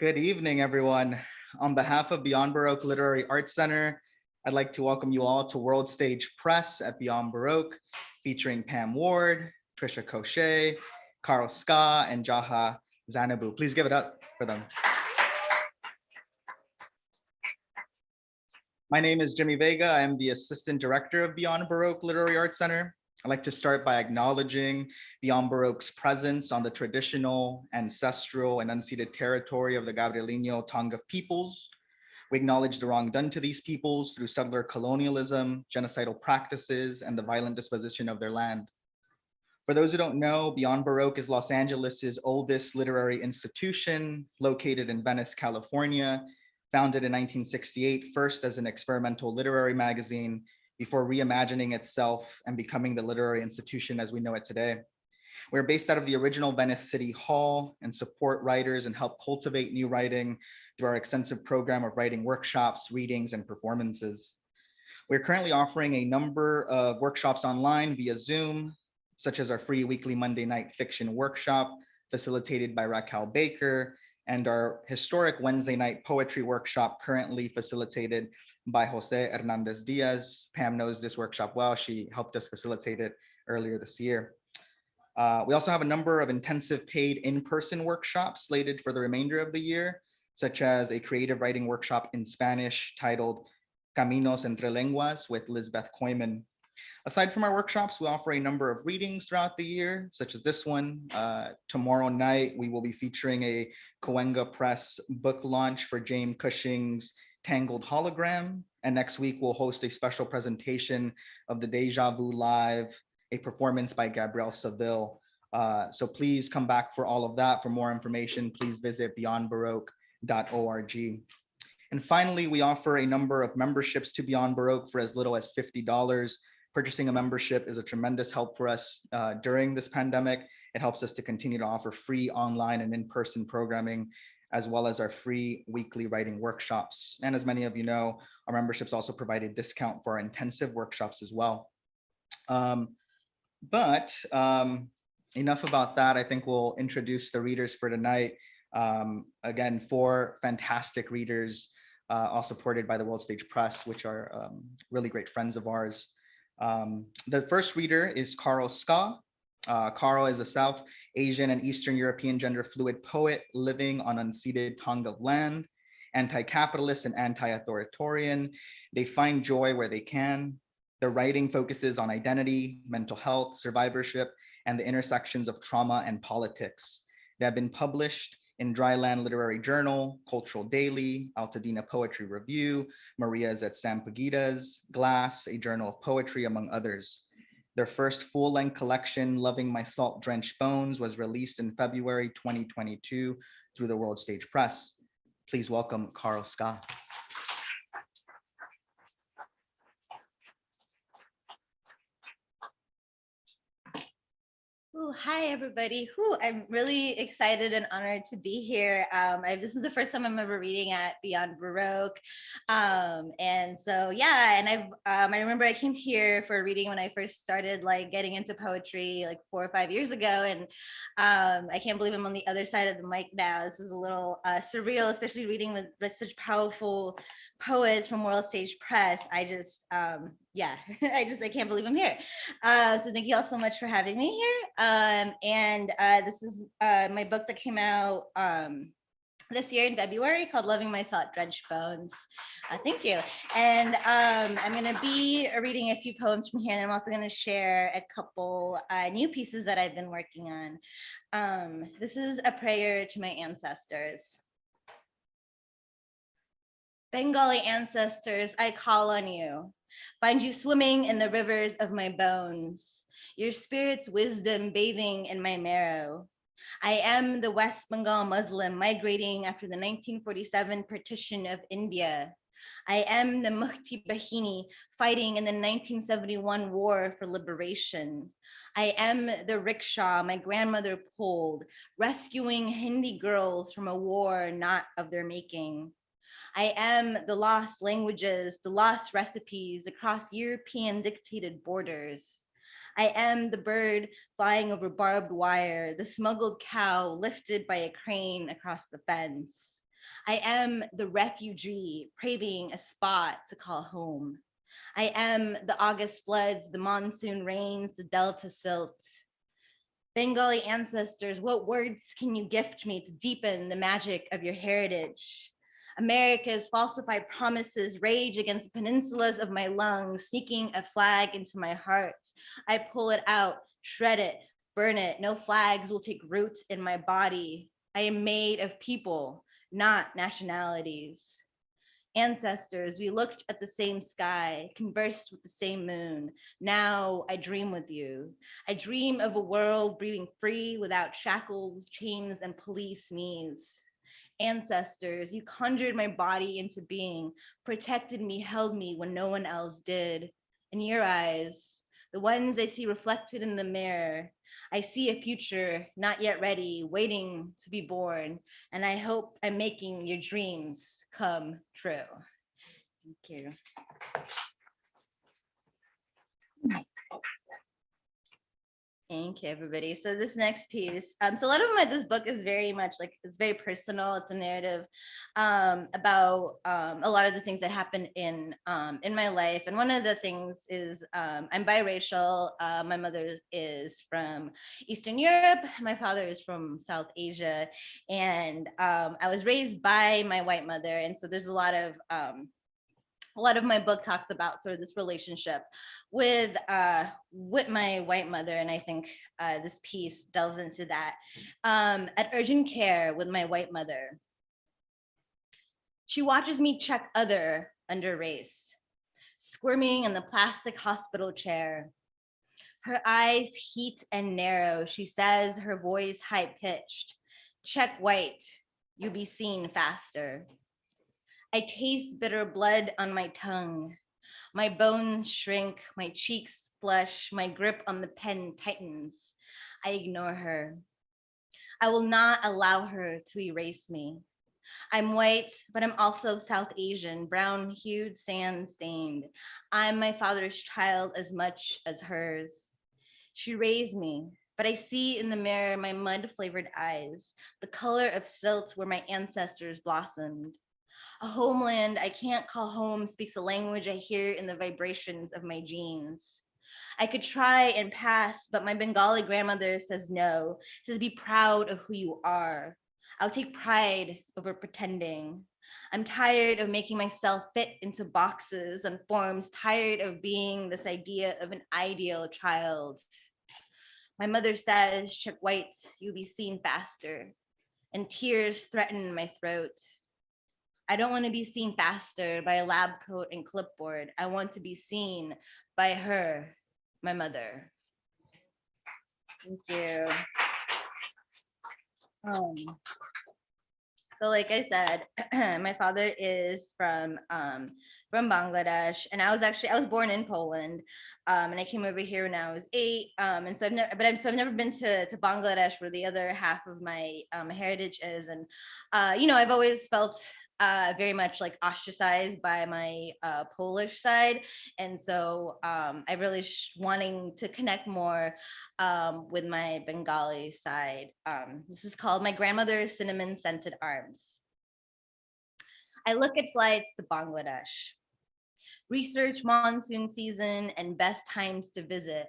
Good evening, everyone. On behalf of Beyond Baroque Literary Arts Center, I'd like to welcome you all to World Stage Press at Beyond Baroque, featuring Pam Ward, Trisha Cochet, Carl Ska, and Jaha Zanabu. Please give it up for them. My name is Jimmy Vega. I am the Assistant Director of Beyond Baroque Literary Arts Center. I'd like to start by acknowledging Beyond Baroque's presence on the traditional, ancestral, and unceded territory of the Gabrielino Tonga peoples. We acknowledge the wrong done to these peoples through settler colonialism, genocidal practices, and the violent disposition of their land. For those who don't know, Beyond Baroque is Los Angeles's oldest literary institution, located in Venice, California, founded in 1968, first as an experimental literary magazine before reimagining itself and becoming the literary institution as we know it today. We're based out of the original Venice City Hall and support writers and help cultivate new writing through our extensive program of writing workshops, readings, and performances. We're currently offering a number of workshops online via Zoom, such as our free weekly Monday night fiction workshop facilitated by Raquel Baker, and our historic Wednesday night poetry workshop currently facilitated by Jose Hernandez Diaz. Pam knows this workshop well. She helped us facilitate it earlier this year. We also have a number of intensive paid in-person workshops slated for the remainder of the year, such as a creative writing workshop in Spanish titled Caminos entre Lenguas with Lisbeth Koyman. Aside from our workshops, we offer a number of readings throughout the year, such as this one. Tomorrow night, we will be featuring a Cahuenga Press book launch for James Cushing's Tangled Hologram. And next week, we'll host a special presentation of the Deja Vu Live, a performance by Gabrielle Seville. So please come back for all of that. For more information, please visit beyondbaroque.org. And finally, we offer a number of memberships to Beyond Baroque for as little as $50. Purchasing a membership is a tremendous help for us during this pandemic. It helps us to continue to offer free online and in-person programming, as well as our free weekly writing workshops. And as many of you know, our memberships also provide a discount for our intensive workshops as well. But enough about that. I think we'll introduce the readers for tonight. Again, 4 fantastic readers, all supported by the World Stage Press, which are really great friends of ours. The first reader is Carl Ska. Carl is a South Asian and Eastern European gender fluid poet living on unceded Tonga land, anti-capitalist and anti-authoritarian. They find joy where they can. Their writing focuses on identity, mental health, survivorship, and the intersections of trauma and politics. They have been published in Dryland Literary Journal, Cultural Daily, Altadena Poetry Review, Maria's at Sampaguitas, Glass, a journal of poetry, among others. Their first full-length collection, Loving My Salt-Drenched Bones, was released in February 2022 through the World Stage Press. Please welcome Carl Ska. Ooh, hi, everybody. I'm really excited and honored to be here. This is the first time I'm ever reading at Beyond Baroque. And so, yeah, and I remember I came here for a reading when I first started getting into poetry 4 or 5 years ago. And I can't believe I'm on the other side of the mic now. This is a little surreal, especially reading with such powerful poets from World Stage Press. I can't believe I'm here. So thank you all so much for having me here. This is my book that came out this year in February called Loving My Salt-Drenched Bones. Thank you. And I'm going to be reading a few poems from here, and I'm also going to share a couple new pieces that I've been working on. This is a prayer to my ancestors. Bengali ancestors, I call on you. Find you swimming in the rivers of my bones, your spirit's wisdom bathing in my marrow. I am the West Bengal Muslim migrating after the 1947 partition of India. I am the Mukti Bahini fighting in the 1971 war for liberation. I am the rickshaw my grandmother pulled, rescuing Hindi girls from a war not of their making. I am the lost languages, the lost recipes across European dictated borders. I am the bird flying over barbed wire, the smuggled cow lifted by a crane across the fence. I am the refugee craving a spot to call home. I am the August floods, the monsoon rains, the delta silt. Bengali ancestors, what words can you gift me to deepen the magic of your heritage? America's falsified promises rage against peninsulas of my lungs, sneaking a flag into my heart. I pull it out, shred it, burn it. No flags will take root in my body. I am made of people, not nationalities. Ancestors, we looked at the same sky, conversed with the same moon. Now I dream with you. I dream of a world breathing free without shackles, chains, and police knees. Ancestors, you conjured my body into being, protected me, held me when no one else did. In your eyes, the ones I see reflected in the mirror, I see a future not yet ready, waiting to be born. And I hope I'm making your dreams come true. Thank you. Thank you, everybody. So this next piece, so a lot of this book is very much like, it's very personal. It's a narrative about a lot of the things that happen in my life. And one of the things is I'm biracial. My mother is from Eastern Europe. My father is from South Asia. And I was raised by my white mother. And so there's a lot of my book talks about sort of this relationship with my white mother, and I think this piece delves into that. At urgent care with my white mother, she watches me check other under race, squirming in the plastic hospital chair. Her eyes heat and narrow. She says, her voice high pitched, "Check white, you be seen faster." I taste bitter blood on my tongue. My bones shrink, my cheeks flush, my grip on the pen tightens. I ignore her. I will not allow her to erase me. I'm white, but I'm also South Asian, brown hued, sand stained. I'm my father's child as much as hers. She raised me, but I see in the mirror my mud flavored eyes, the color of silt where my ancestors blossomed. A homeland I can't call home speaks a language I hear in the vibrations of my genes. I could try and pass, but my Bengali grandmother says no, says be proud of who you are. I'll take pride over pretending. I'm tired of making myself fit into boxes and forms, tired of being this idea of an ideal child. My mother says, check white, you'll be seen faster. And tears threaten my throat. I don't want to be seen faster by a lab coat and clipboard. I want to be seen by her, my mother. Thank you. So like I said, my father is from Bangladesh, and I was born in Poland, and I came over here when I was 8, and so I've never been to Bangladesh, where the other half of my heritage is, and I've always felt very much like ostracized by my Polish side, and so I really wanting to connect more with my Bengali side. This is called My Grandmother's Cinnamon Scented Arms. I look at flights to Bangladesh, research monsoon season and best times to visit,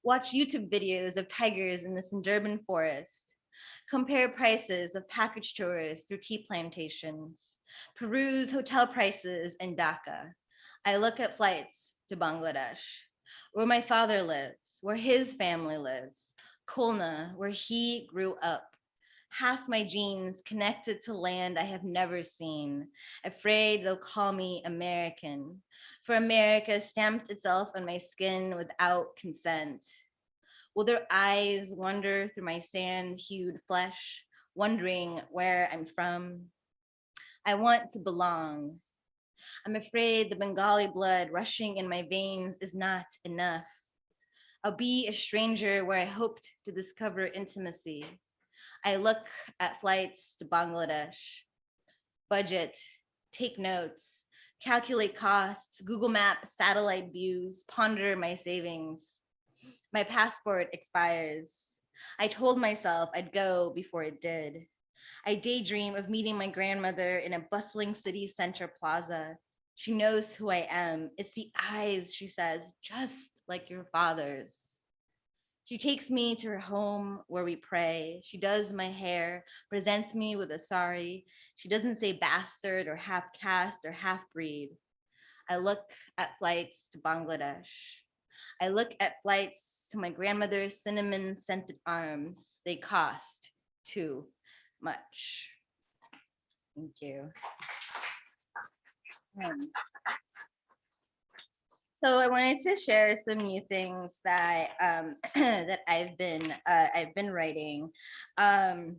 watch YouTube videos of tigers in the Sundarban forest, compare prices of package tours through tea plantations, peruse hotel prices in Dhaka. I look at flights to Bangladesh, where my father lives, where his family lives, Khulna, where he grew up. Half my genes connected to land I have never seen, afraid they'll call me American, for America stamped itself on my skin without consent. Will their eyes wander through my sand-hued flesh, wondering where I'm from? I want to belong. I'm afraid the Bengali blood rushing in my veins is not enough. I'll be a stranger where I hoped to discover intimacy. I look at flights to Bangladesh, budget, take notes, calculate costs, Google Map satellite views, ponder my savings. My passport expires. I told myself I'd go before it did. I daydream of meeting my grandmother in a bustling city center plaza. She knows who I am. It's the eyes, she says, just like your father's. She takes me to her home where we pray. She does my hair, presents me with a sari. She doesn't say bastard or half caste or half breed. I look at flights to Bangladesh. I look at flights to my grandmother's cinnamon scented arms. They cost too much. Thank you. Um, So I wanted to share some new things that that I've been writing. Um,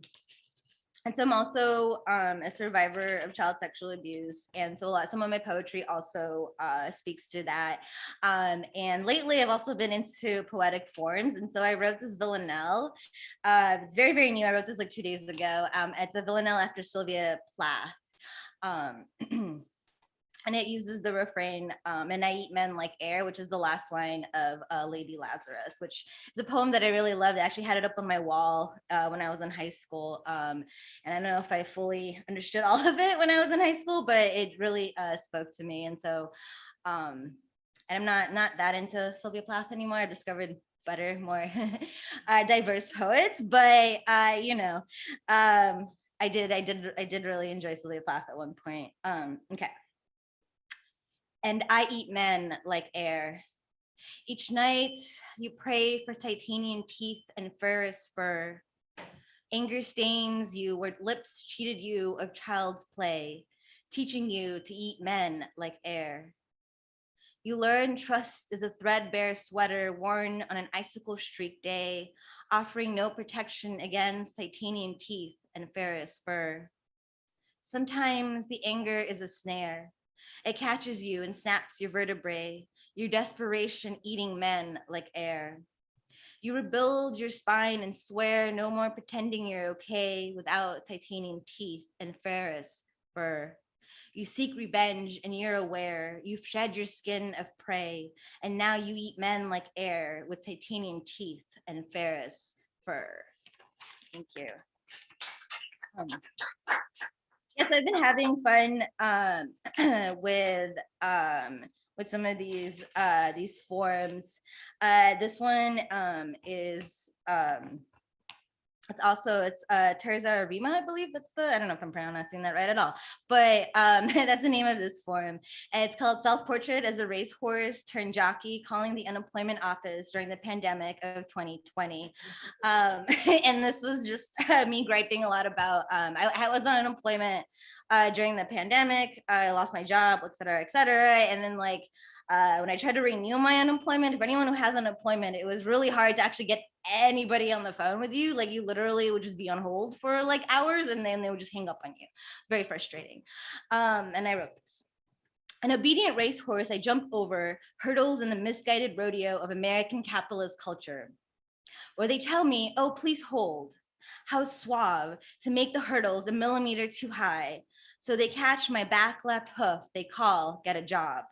and so I'm also a survivor of child sexual abuse, and so some of my poetry also speaks to that. And lately, I've also been into poetic forms, and so I wrote this villanelle. It's very very new. I wrote this like 2 days ago. It's a villanelle after Sylvia Plath. Um, and it uses the refrain, and I eat men like air, which is the last line of Lady Lazarus, which is a poem that I really loved. I actually had it up on my wall when I was in high school. And I don't know if I fully understood all of it when I was in high school, but it really spoke to me. And so, and I'm not that into Sylvia Plath anymore. I've discovered better, more diverse poets, but I did really enjoy Sylvia Plath at one point. Okay. And I eat men like air. Each night you pray for titanium teeth and ferrous fur. Anger stains you where lips cheated you of child's play, teaching you to eat men like air. You learn trust is a threadbare sweater worn on an icicle streak day, offering no protection against titanium teeth and ferrous fur. Sometimes the anger is a snare. It catches you and snaps your vertebrae, your desperation eating men like air. You rebuild your spine and swear no more pretending you're okay without titanium teeth and ferrous fur. You seek revenge and you're aware you've shed your skin of prey, and now you eat men like air with titanium teeth and ferrous fur. Thank you. Yes, I've been having fun with some of these forums. This one is it's Terza Rima, I believe I don't know if I'm pronouncing that right at all, but that's the name of this forum. And it's called Self-Portrait as a Racehorse Turned Jockey, Calling the Unemployment Office During the Pandemic of 2020. And this was just me griping a lot about, I was on unemployment during the pandemic. I lost my job, et cetera, et cetera. And then when I tried to renew my unemployment, for anyone who has unemployment, it was really hard to actually get anybody on the phone with you. Like you literally would just be on hold for like hours and then they would just hang up on you. Very frustrating. And I wrote this. An obedient racehorse I jump over hurdles in the misguided rodeo of American capitalist culture, where they tell me, oh, please hold. How suave to make the hurdles a millimeter too high. So they catch my back left hoof, they call, get a job.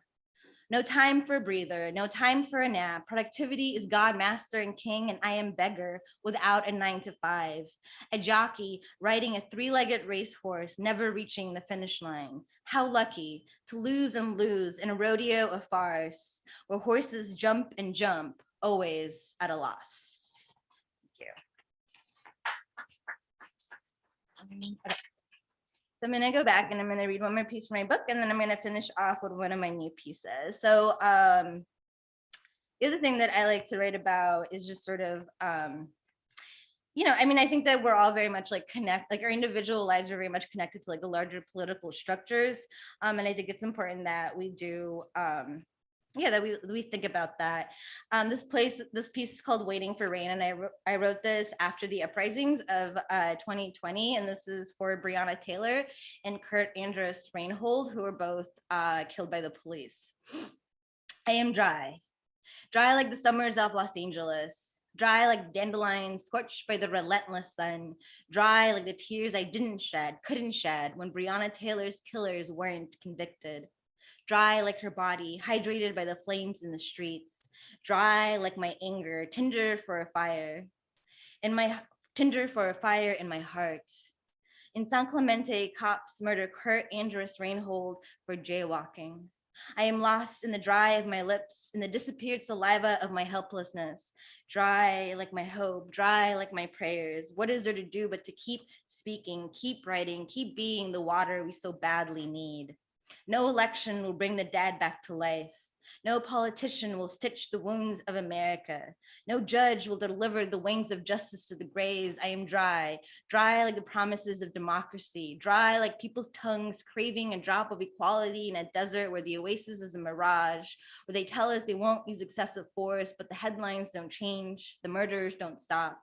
No time for a breather, no time for a nap. Productivity is God, master, and king, and I am beggar without a 9 to 5. A jockey riding a 3-legged racehorse, never reaching the finish line. How lucky to lose and lose in a rodeo of farce, where horses jump and jump, always at a loss. Thank you. Okay. So I'm gonna go back and I'm gonna read one more piece from my book, and then I'm gonna finish off with one of my new pieces. So the other thing that I like to write about is just sort of, I think that we're all very much like our individual lives are very much connected to like the larger political structures. And I think it's important that we do, that we think about that. This piece is called Waiting for Rain, and I wrote this after the uprisings of 2020, and this is for Breonna Taylor and Kurt Andrus Reinhold, who were both killed by the police. I am dry like the summers of Los Angeles, dry like dandelions scorched by the relentless sun, dry like the tears I couldn't shed when Breonna Taylor's killers weren't convicted. Dry like her body, hydrated by the flames in the streets. Dry like my anger, tinder for a fire in my heart. In San Clemente, cops murder Kurt Andrus Reinhold for jaywalking. I am lost in the dry of my lips, in the disappeared saliva of my helplessness, dry like my hope, dry like my prayers. What is there to do but to keep speaking, keep writing, keep being the water we so badly need? No election will bring the dead back to life. No politician will stitch the wounds of America. No judge will deliver the wings of justice to the graves. I am dry, dry like the promises of democracy, dry like people's tongues craving a drop of equality in a desert where the oasis is a mirage, where they tell us they won't use excessive force, but the headlines don't change, the murders don't stop.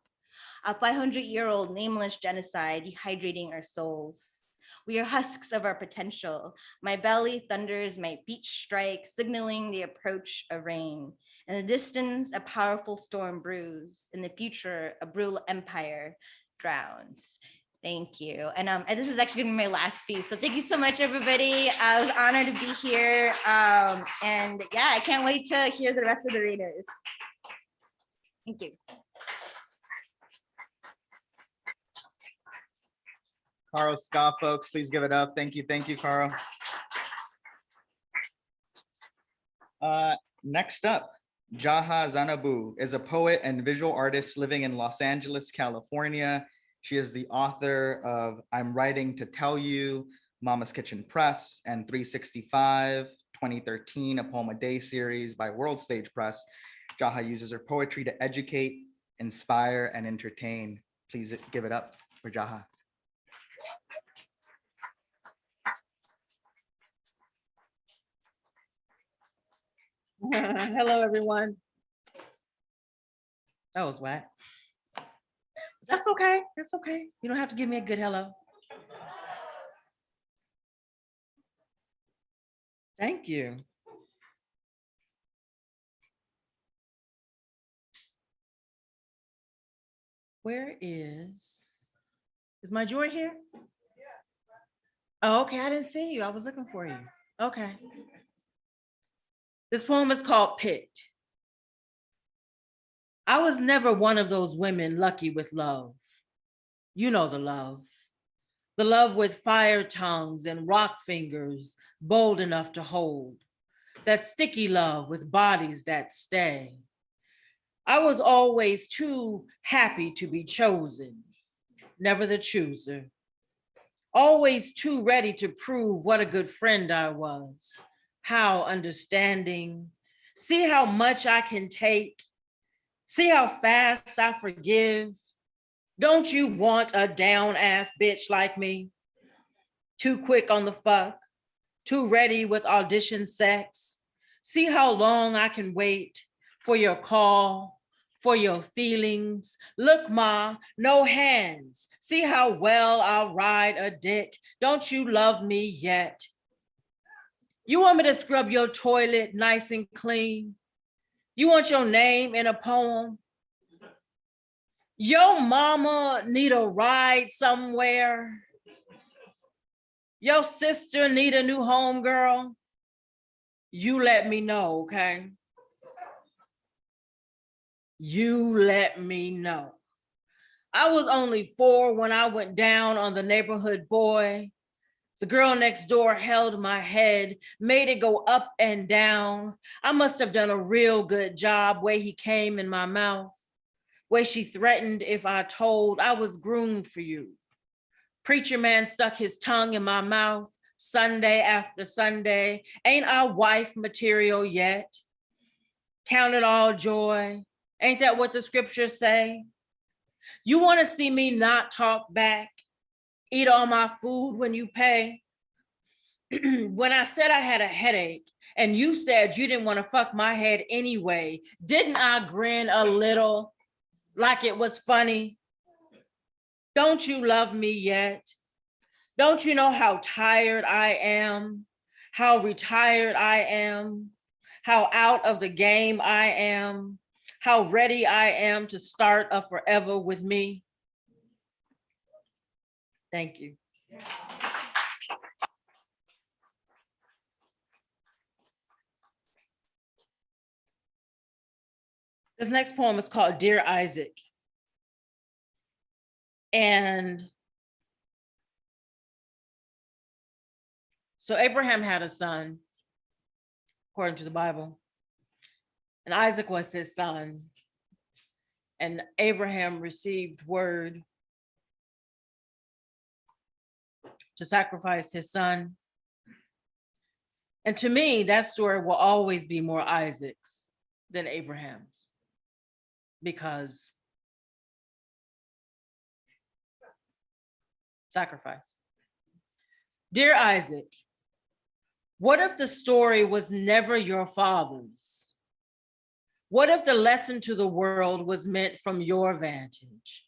A 500-year-old nameless genocide dehydrating our souls. We are husks of our potential. My belly thunders, my feet strike, signaling the approach of rain. In the distance, a powerful storm brews. In the future, a brutal empire drowns. Thank you. And this is actually gonna be my last piece. So thank you so much, everybody. I was honored to be here. And yeah, I can't wait to hear the rest of the readers. Thank you. Carl Scott, folks, please give it up. Thank you, Carl. Next up, Jaha Zanabu is a poet and visual artist living in Los Angeles, California. She is the author of I'm Writing to Tell You, Mama's Kitchen Press, and 365, 2013, a poem a day series by World Stage Press. Jaha uses her poetry to educate, inspire, and entertain. Please give it up for Jaha. Hello, everyone. That was whack. That's okay. That's okay. You don't have to give me a good hello. Thank you. Where is my Joy here? Oh, okay. I didn't see you. I was looking for you. Okay. This poem is called Picked. I was never one of those women lucky with love. You know the love with fire tongues and rock fingers bold enough to hold, that sticky love with bodies that stay. I was always too happy to be chosen, never the chooser. Always too ready to prove what a good friend I was, how understanding, see how much I can take, see how fast I forgive. Don't you want a down ass bitch like me? Too quick on the fuck, too ready with audition sex. See how long I can wait for your call, for your feelings. Look, ma, no hands. See how well I'll ride a dick. Don't you love me yet? You want me to scrub your toilet nice and clean? You want your name in a poem? Your mama need a ride somewhere? Your sister need a new home, girl? You let me know, okay? You let me know. I was only 4 when I went down on the neighborhood boy. The girl next door held my head, made it go up and down. I must have done a real good job way he came in my mouth, way she threatened if I told I was groomed for you. Preacher man stuck his tongue in my mouth Sunday after Sunday. Ain't I wife material yet? Count it all joy. Ain't that what the scriptures say? You want to see me not talk back? Eat all my food when you pay? When I said I had a headache and you said you didn't want to fuck my head anyway, didn't I grin a little like it was funny? Don't you love me yet? Don't you know how tired I am? How retired I am? How out of the game I am? How ready I am to start a forever with me? Thank you. This next poem is called Dear Isaac. And So Abraham had a son, according to the Bible, and Isaac was his son. And Abraham received word to sacrifice his son. And to me, that story will always be more Isaac's than Abraham's, because sacrifice. Dear Isaac, what if the story was never your father's? What if the lesson to the world was meant from your vantage?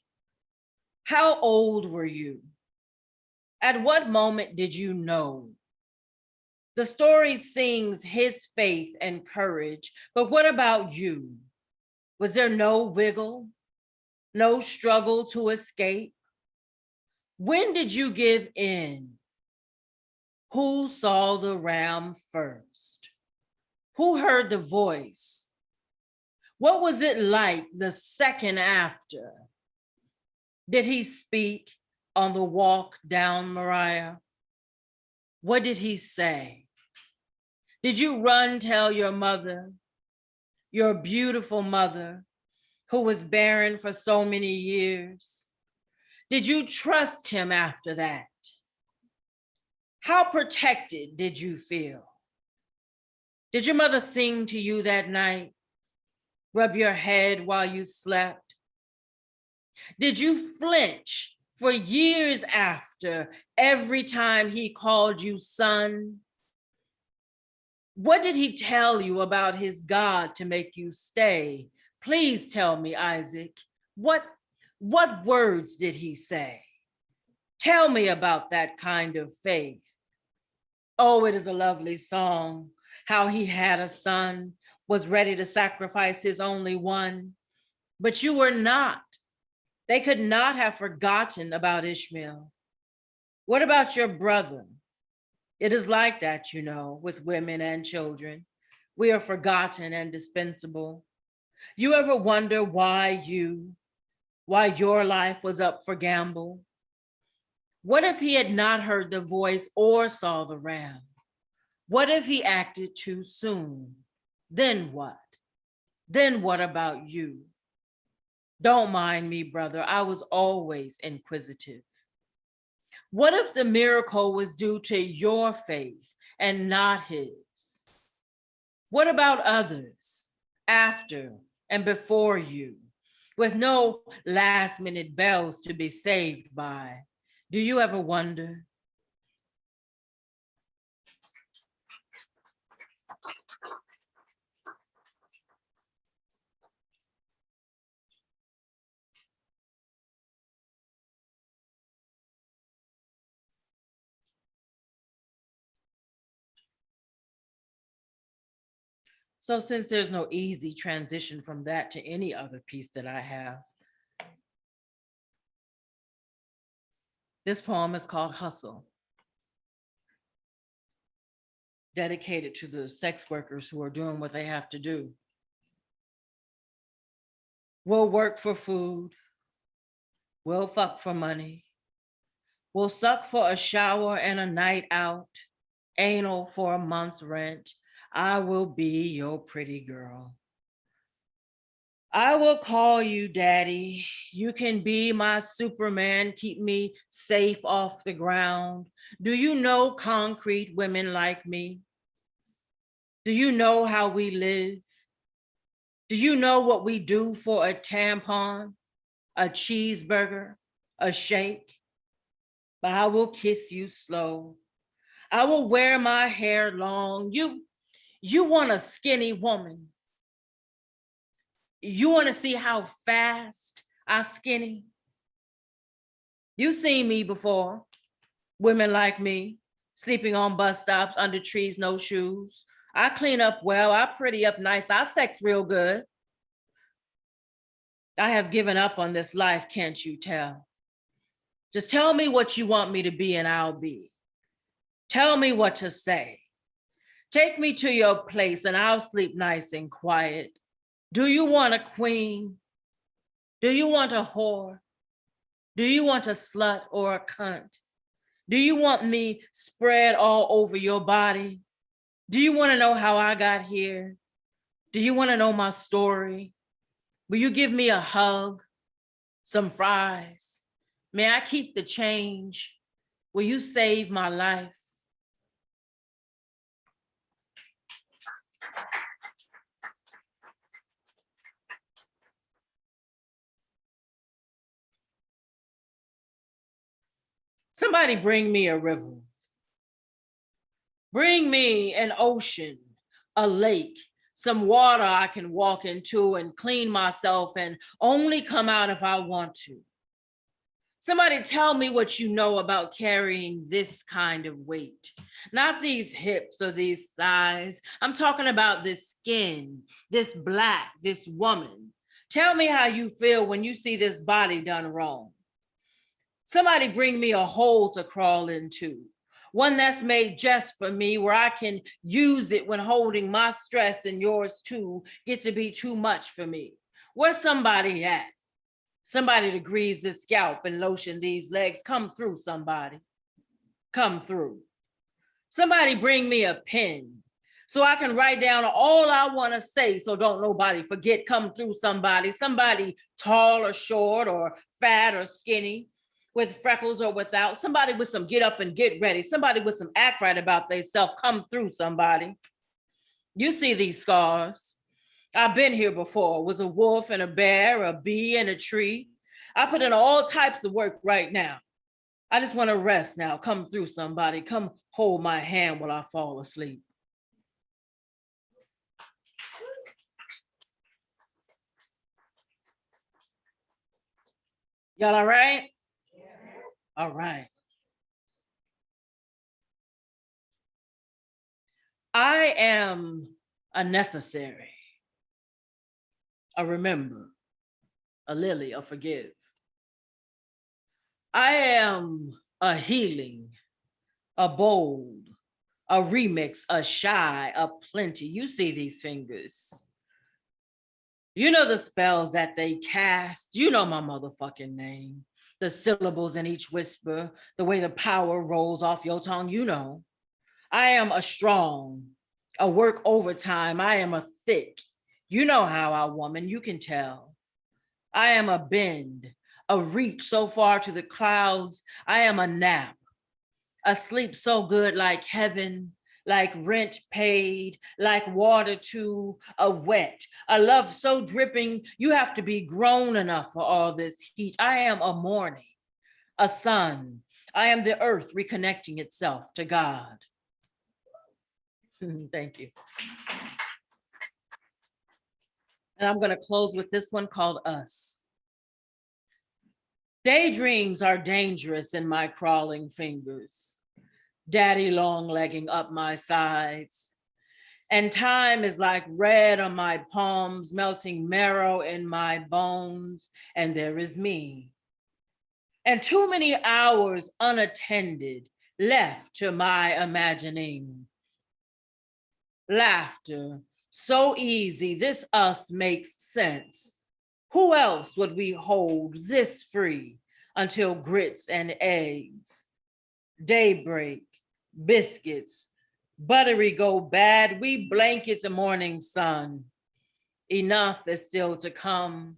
How old were you? At what moment did you know? The story sings his faith and courage, but what about you? Was there no wiggle, no struggle to escape? When did you give in? Who saw the ram first? Who heard the voice? What was it like the second after? Did he speak on the walk down Moriah? What did he say? Did you run tell your mother, your beautiful mother, who was barren for so many years? Did you trust him after that? How protected did you feel? Did your mother sing to you that night? Rub your head while you slept? Did you flinch for years after every time he called you son? What did he tell you about his God to make you stay? Please tell me, Isaac, what words did he say? Tell me about that kind of faith. Oh, it is a lovely song, how he had a son, was ready to sacrifice his only one, but you were not. They could not have forgotten about Ishmael. What about your brother? It is like that, you know, with women and children. We are forgotten and dispensable. You ever wonder why your life was up for gamble? What if he had not heard the voice or saw the ram? What if he acted too soon? Then what? Then what about you? Don't mind me, brother. I was always inquisitive. What if the miracle was due to your faith and not his? What about others after and before you, with no last minute bells to be saved by? Do you ever wonder? So since there's no easy transition from that to any other piece that I have, this poem is called Hustle, dedicated to the sex workers who are doing what they have to do. We'll work for food, we'll fuck for money, we'll suck for a shower and a night out, anal for a month's rent. I will be your pretty girl. I will call you daddy. You can be my Superman, keep me safe off the ground. Do you know concrete women like me? Do you know how we live? Do you know what we do for a tampon, a cheeseburger, a shake? But I will kiss you slow. I will wear my hair long. You want a skinny woman. You want to see how fast I skinny? You've seen me before. Women like me, sleeping on bus stops, under trees, no shoes. I clean up well, I pretty up nice, I sex real good. I have given up on this life, can't you tell? Just tell me what you want me to be and I'll be. Tell me what to say. Take me to your place and I'll sleep nice and quiet. Do you want a queen? Do you want a whore? Do you want a slut or a cunt? Do you want me spread all over your body? Do you want to know how I got here? Do you want to know my story? Will you give me a hug, some fries? May I keep the change? Will you save my life? Somebody bring me a river. Bring me an ocean, a lake, some water I can walk into and clean myself and only come out if I want to. Somebody tell me what you know about carrying this kind of weight. Not these hips or these thighs. I'm talking about this skin, this black, this woman. Tell me how you feel when you see this body done wrong. Somebody bring me a hole to crawl into, one that's made just for me, where I can use it when holding my stress and yours too get to be too much for me. Where's somebody at? Somebody to grease this scalp and lotion these legs. Come through, somebody. Come through. Somebody bring me a pen so I can write down all I want to say so don't nobody forget. Come through, somebody. Somebody tall or short or fat or skinny, with freckles or without. Somebody with some get up and get ready. Somebody with some act right about themselves. Come through, somebody. You see these scars. I've been here before. Was a wolf and a bear, a bee and a tree. I put in all types of work right now. I just want to rest now. Come through, somebody. Come hold my hand while I fall asleep. Y'all all right? All right. I am a necessary, a remember, a lily, a forgive. I am a healing, a bold, a remix, a shy, a plenty. You see these fingers. You know the spells that they cast. You know my motherfucking name. The syllables in each whisper, the way the power rolls off your tongue, you know. I am a strong, a work overtime. I am a thick. You know how I woman, you can tell. I am a bend, a reach so far to the clouds. I am a nap, a sleep so good like heaven, like rent paid, like water to a wet, a love so dripping, you have to be grown enough for all this heat. I am a morning, a sun. I am the earth reconnecting itself to God. Thank you. And I'm going to close with this one called Us. Daydreams are dangerous in my crawling fingers, daddy long-legging up my sides. And time is like red on my palms, melting marrow in my bones, and there is me. And too many hours unattended left to my imagining. Laughter, so easy, this us makes sense. Who else would we hold this free until grits and eggs? Daybreak, biscuits, buttery go bad, we blanket the morning sun. Enough is still to come,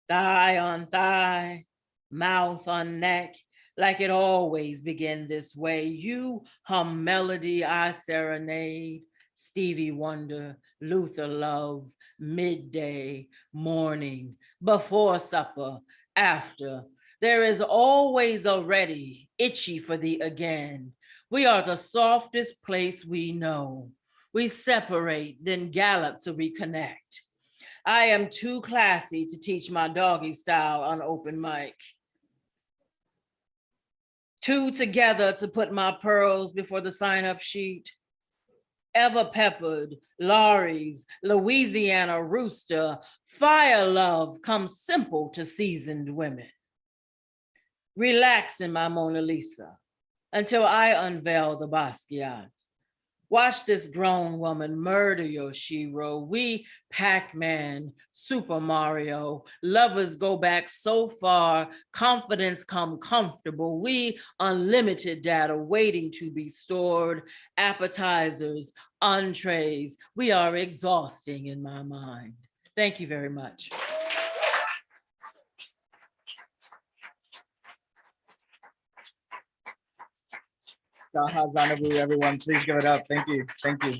thigh on thigh, mouth on neck, like it always begin this way. You hum melody, I serenade. Stevie Wonder, Luther Love, midday, morning, before supper, after. There is always a ready, itchy for thee again. We are the softest place we know. We separate, then gallop to reconnect. I am too classy to teach my doggy style on open mic. Two together to put my pearls before the sign-up sheet. Ever peppered, Laurie's, Louisiana rooster, fire love comes simple to seasoned women. Relax in my Mona Lisa until I unveil the Basquiat. Watch this grown woman murder Yoshiro. We Pac-Man, Super Mario, lovers go back so far, confidence come comfortable. We unlimited data waiting to be stored, appetizers, entrees. We are exhausting in my mind. Thank you very much. Jaha Zanabu, everyone, please give it up. Thank you. Thank you.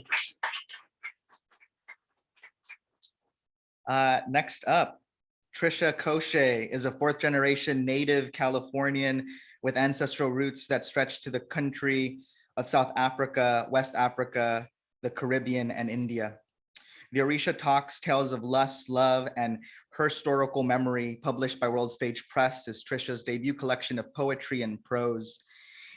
Next up, Trisha Koshe is a fourth generation native Californian with ancestral roots that stretch to the country of South Africa, West Africa, the Caribbean, and India. The Orisha Talks, Tales of Lust, Love, and Her Historical Memory, published by World Stage Press, is Trisha's debut collection of poetry and prose.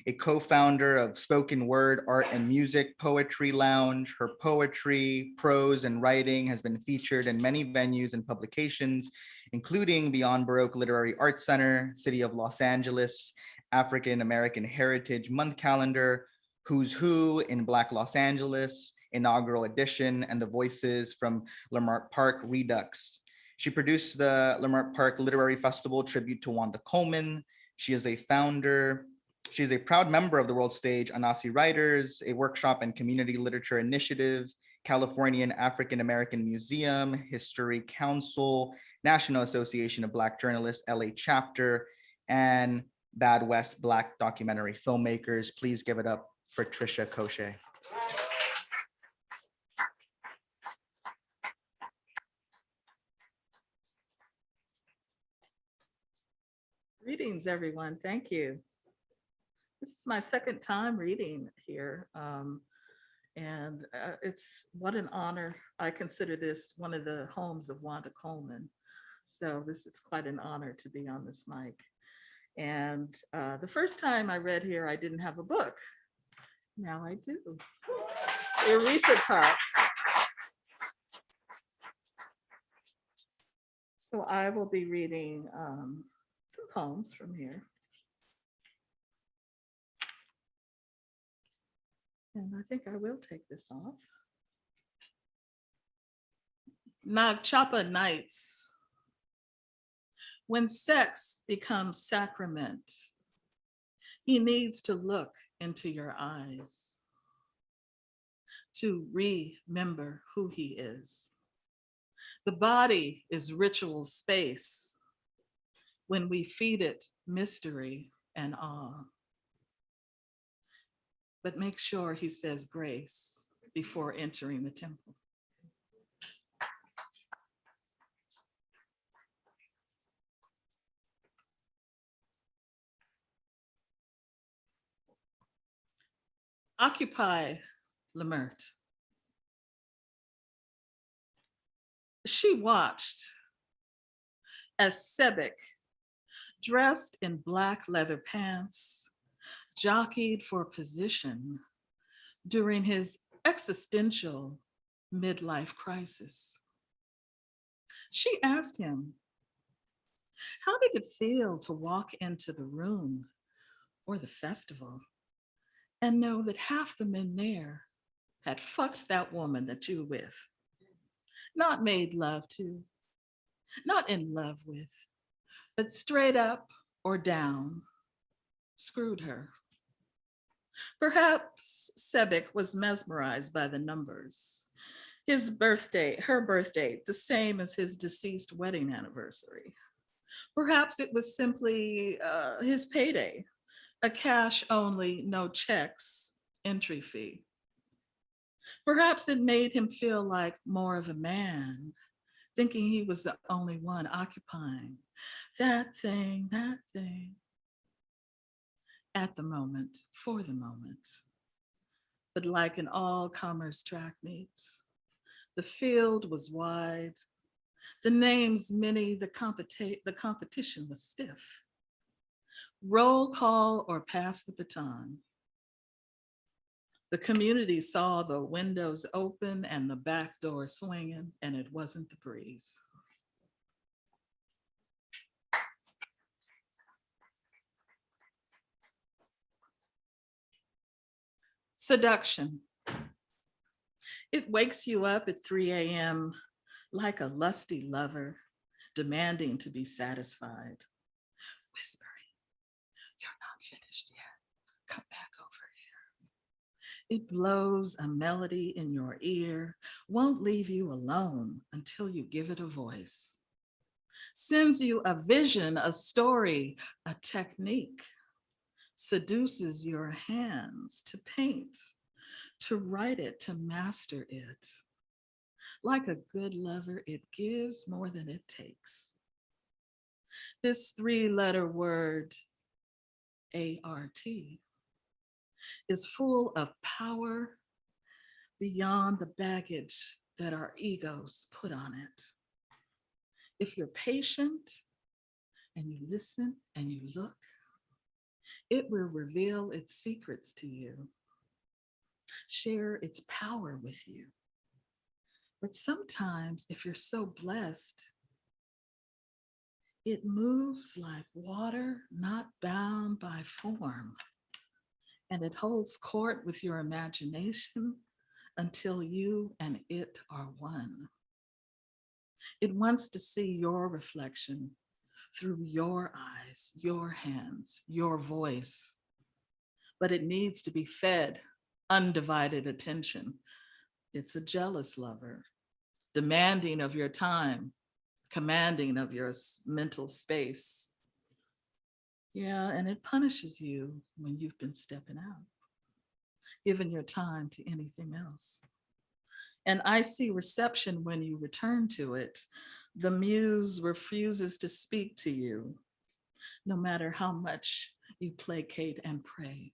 A co-founder of Spoken Word Art and Music Poetry Lounge. Her poetry, prose, and writing has been featured in many venues and publications, including Beyond Baroque Literary Arts Center, City of Los Angeles, African American Heritage Month Calendar, Who's Who in Black Los Angeles, Inaugural Edition, and the Voices from Leimert Park Redux. She produced the Leimert Park Literary Festival tribute to Wanda Coleman. She is a founder. She's a proud member of the World Stage Anasi Writers, a workshop and community literature initiative, Californian African American Museum, History Council, National Association of Black Journalists, LA chapter, and Bad West Black documentary filmmakers. Please give it up for Trisha Koshe. Greetings, everyone. Thank you. This is my second time reading here. It's what an honor. I consider this one of the homes of Wanda Coleman. So this is quite an honor to be on this mic. And the first time I read here, I didn't have a book. Now I do. Orisha Talks. So I will be reading some poems from here. And I think I will take this off. Nagchapa Nights. When sex becomes sacrament, he needs to look into your eyes to remember who he is. The body is ritual space when we feed it mystery and awe. But make sure he says grace before entering the temple. Occupy Leimert. She watched as Sebek, dressed in black leather pants, jockeyed for position during his existential midlife crisis. She asked him, how did it feel to walk into the room or the festival and know that half the men there had fucked that woman that you were with, not made love to, not in love with, but straight up or down, screwed her. Perhaps Sebek was mesmerized by the numbers. His birthday, her birthday, the same as his deceased wedding anniversary. Perhaps it was simply his payday, a cash only, no checks entry fee. Perhaps it made him feel like more of a man, thinking he was the only one occupying that thing, at the moment, for the moment. But like in all commerce track meets, the field was wide, the names many, the competition was stiff. Roll call or pass the baton. The community saw the windows open and the back door swinging, and it wasn't the breeze. Seduction. It wakes you up at 3 a.m. like a lusty lover, demanding to be satisfied, whispering, "You're not finished yet. Come back over here." It blows a melody in your ear, won't leave you alone until you give it a voice. Sends you a vision, a story, a technique. Seduces your hands to paint, to write it, to master it. Like a good lover, it gives more than it takes. This three-letter word, ART, is full of power beyond the baggage that our egos put on it. If you're patient and you listen and you look, it will reveal its secrets to you, share its power with you. But sometimes, if you're so blessed, it moves like water, not bound by form. And it holds court with your imagination until you and it are one. It wants to see your reflection through your eyes, your hands, your voice. But it needs to be fed undivided attention. It's a jealous lover, demanding of your time, commanding of your mental space. Yeah, and it punishes you when you've been stepping out, giving your time to anything else. And I see reception when you return to it. The muse refuses to speak to you, no matter how much you placate and pray.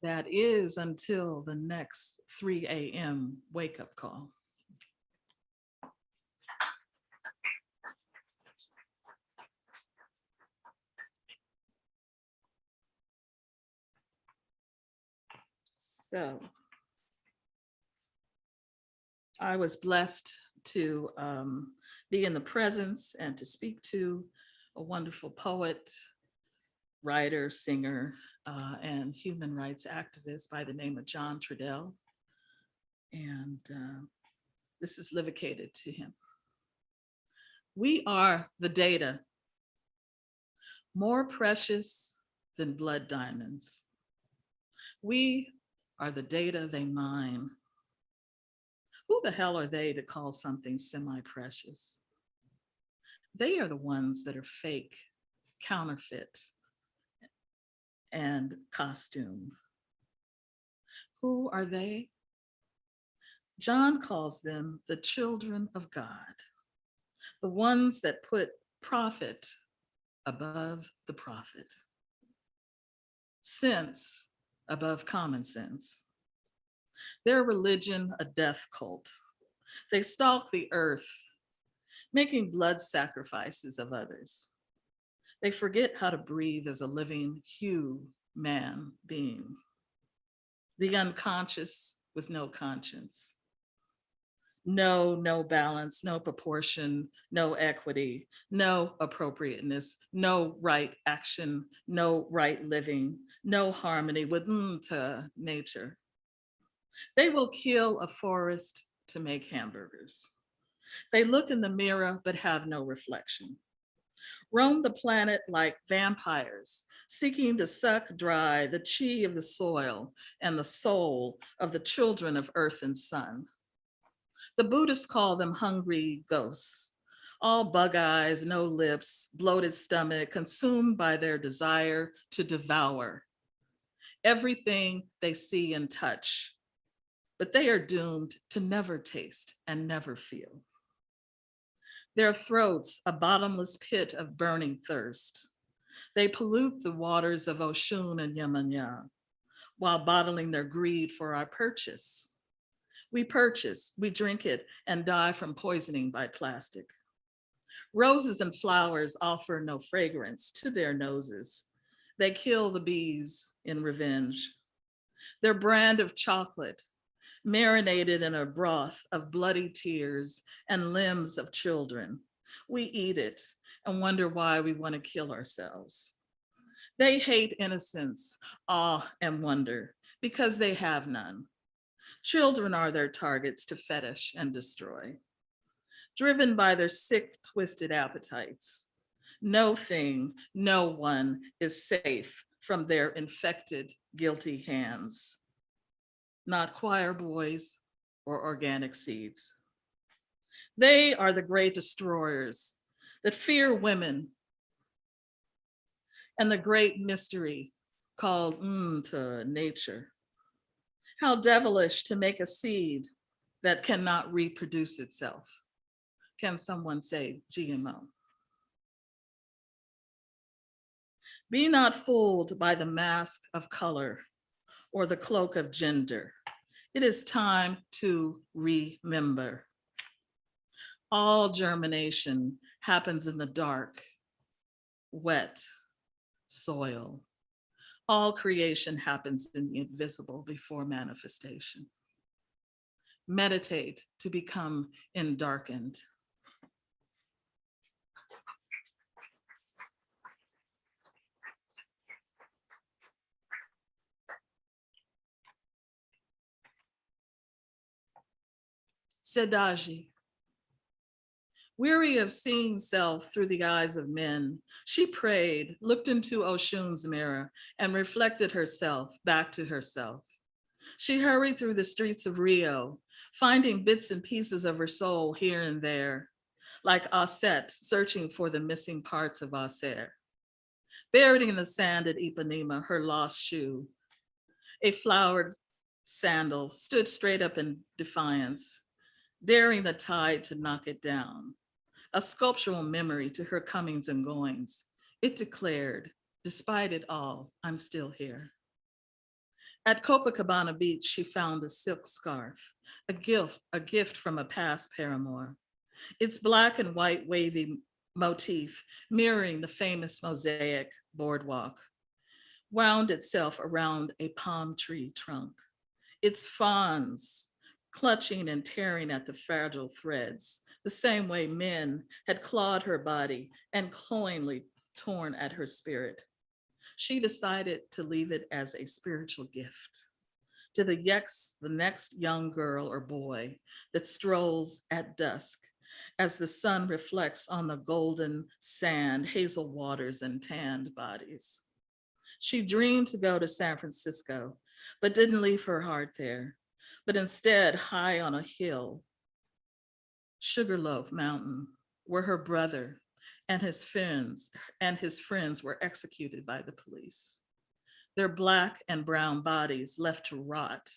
That is until the next 3 a.m. wake-up call. So I was blessed to be in the presence and to speak to a wonderful poet, writer, singer, and human rights activist by the name of John Trudell. And this is livicated to him. We are the data, more precious than blood diamonds. We are the data they mine. Who the hell are they to call something semi-precious? They are the ones that are fake, counterfeit, and costume. Who are they? John calls them the children of God, the ones that put profit above the prophet, sense above common sense. Their religion, a death cult. They stalk the earth, making blood sacrifices of others. They forget how to breathe as a living human being. The unconscious with no conscience. No balance, no proportion, no equity, no appropriateness, no right action, no right living, no harmony with nature. They will kill a forest to make hamburgers. They look in the mirror but have no reflection. Roam the planet like vampires, seeking to suck dry the chi of the soil and the soul of the children of earth and sun. The Buddhists call them hungry ghosts, all bug eyes, no lips, bloated stomach, consumed by their desire to devour everything they see and touch. But they are doomed to never taste and never feel. Their throats, a bottomless pit of burning thirst. They pollute the waters of Oshun and Yamanya while bottling their greed for our purchase. We purchase, we drink it, and die from poisoning by plastic. Roses and flowers offer no fragrance to their noses. They kill the bees in revenge. Their brand of chocolate, marinated in a broth of bloody tears and limbs of children. We eat it and wonder why we want to kill ourselves. They hate innocence, awe, and wonder because they have none. Children are their targets to fetish and destroy, driven by their sick, twisted appetites. No thing, no one is safe from their infected, guilty hands. Not choir boys or organic seeds. They are the great destroyers that fear women and the great mystery called to nature. How devilish to make a seed that cannot reproduce itself. Can someone say GMO? Be not fooled by the mask of color or the cloak of gender. It is time to remember. All germination happens in the dark, wet soil. All creation happens in the invisible before manifestation. Meditate to become endarkened. Sedaji. Weary of seeing self through the eyes of men, she prayed, looked into Oshun's mirror, and reflected herself back to herself. She hurried through the streets of Rio, finding bits and pieces of her soul here and there, like Aset searching for the missing parts of Aser. Buried in the sand at Ipanema, her lost shoe, a flowered sandal, stood straight up in defiance, daring the tide to knock it down. A sculptural memory to her comings and goings. It declared, despite it all, I'm still here. At Copacabana Beach, she found a silk scarf, a gift from a past paramour. Its black and white wavy motif mirroring the famous mosaic boardwalk, wound itself around a palm tree trunk. Its fawns clutching and tearing at the fragile threads, the same way men had clawed her body and cloyingly torn at her spirit. She decided to leave it as a spiritual gift to the next young girl or boy that strolls at dusk as the sun reflects on the golden sand, hazel waters, and tanned bodies. She dreamed to go to San Francisco, but didn't leave her heart there, but instead high on a hill, Sugarloaf Mountain, where her brother and his friends were executed by the police. Their black and brown bodies left to rot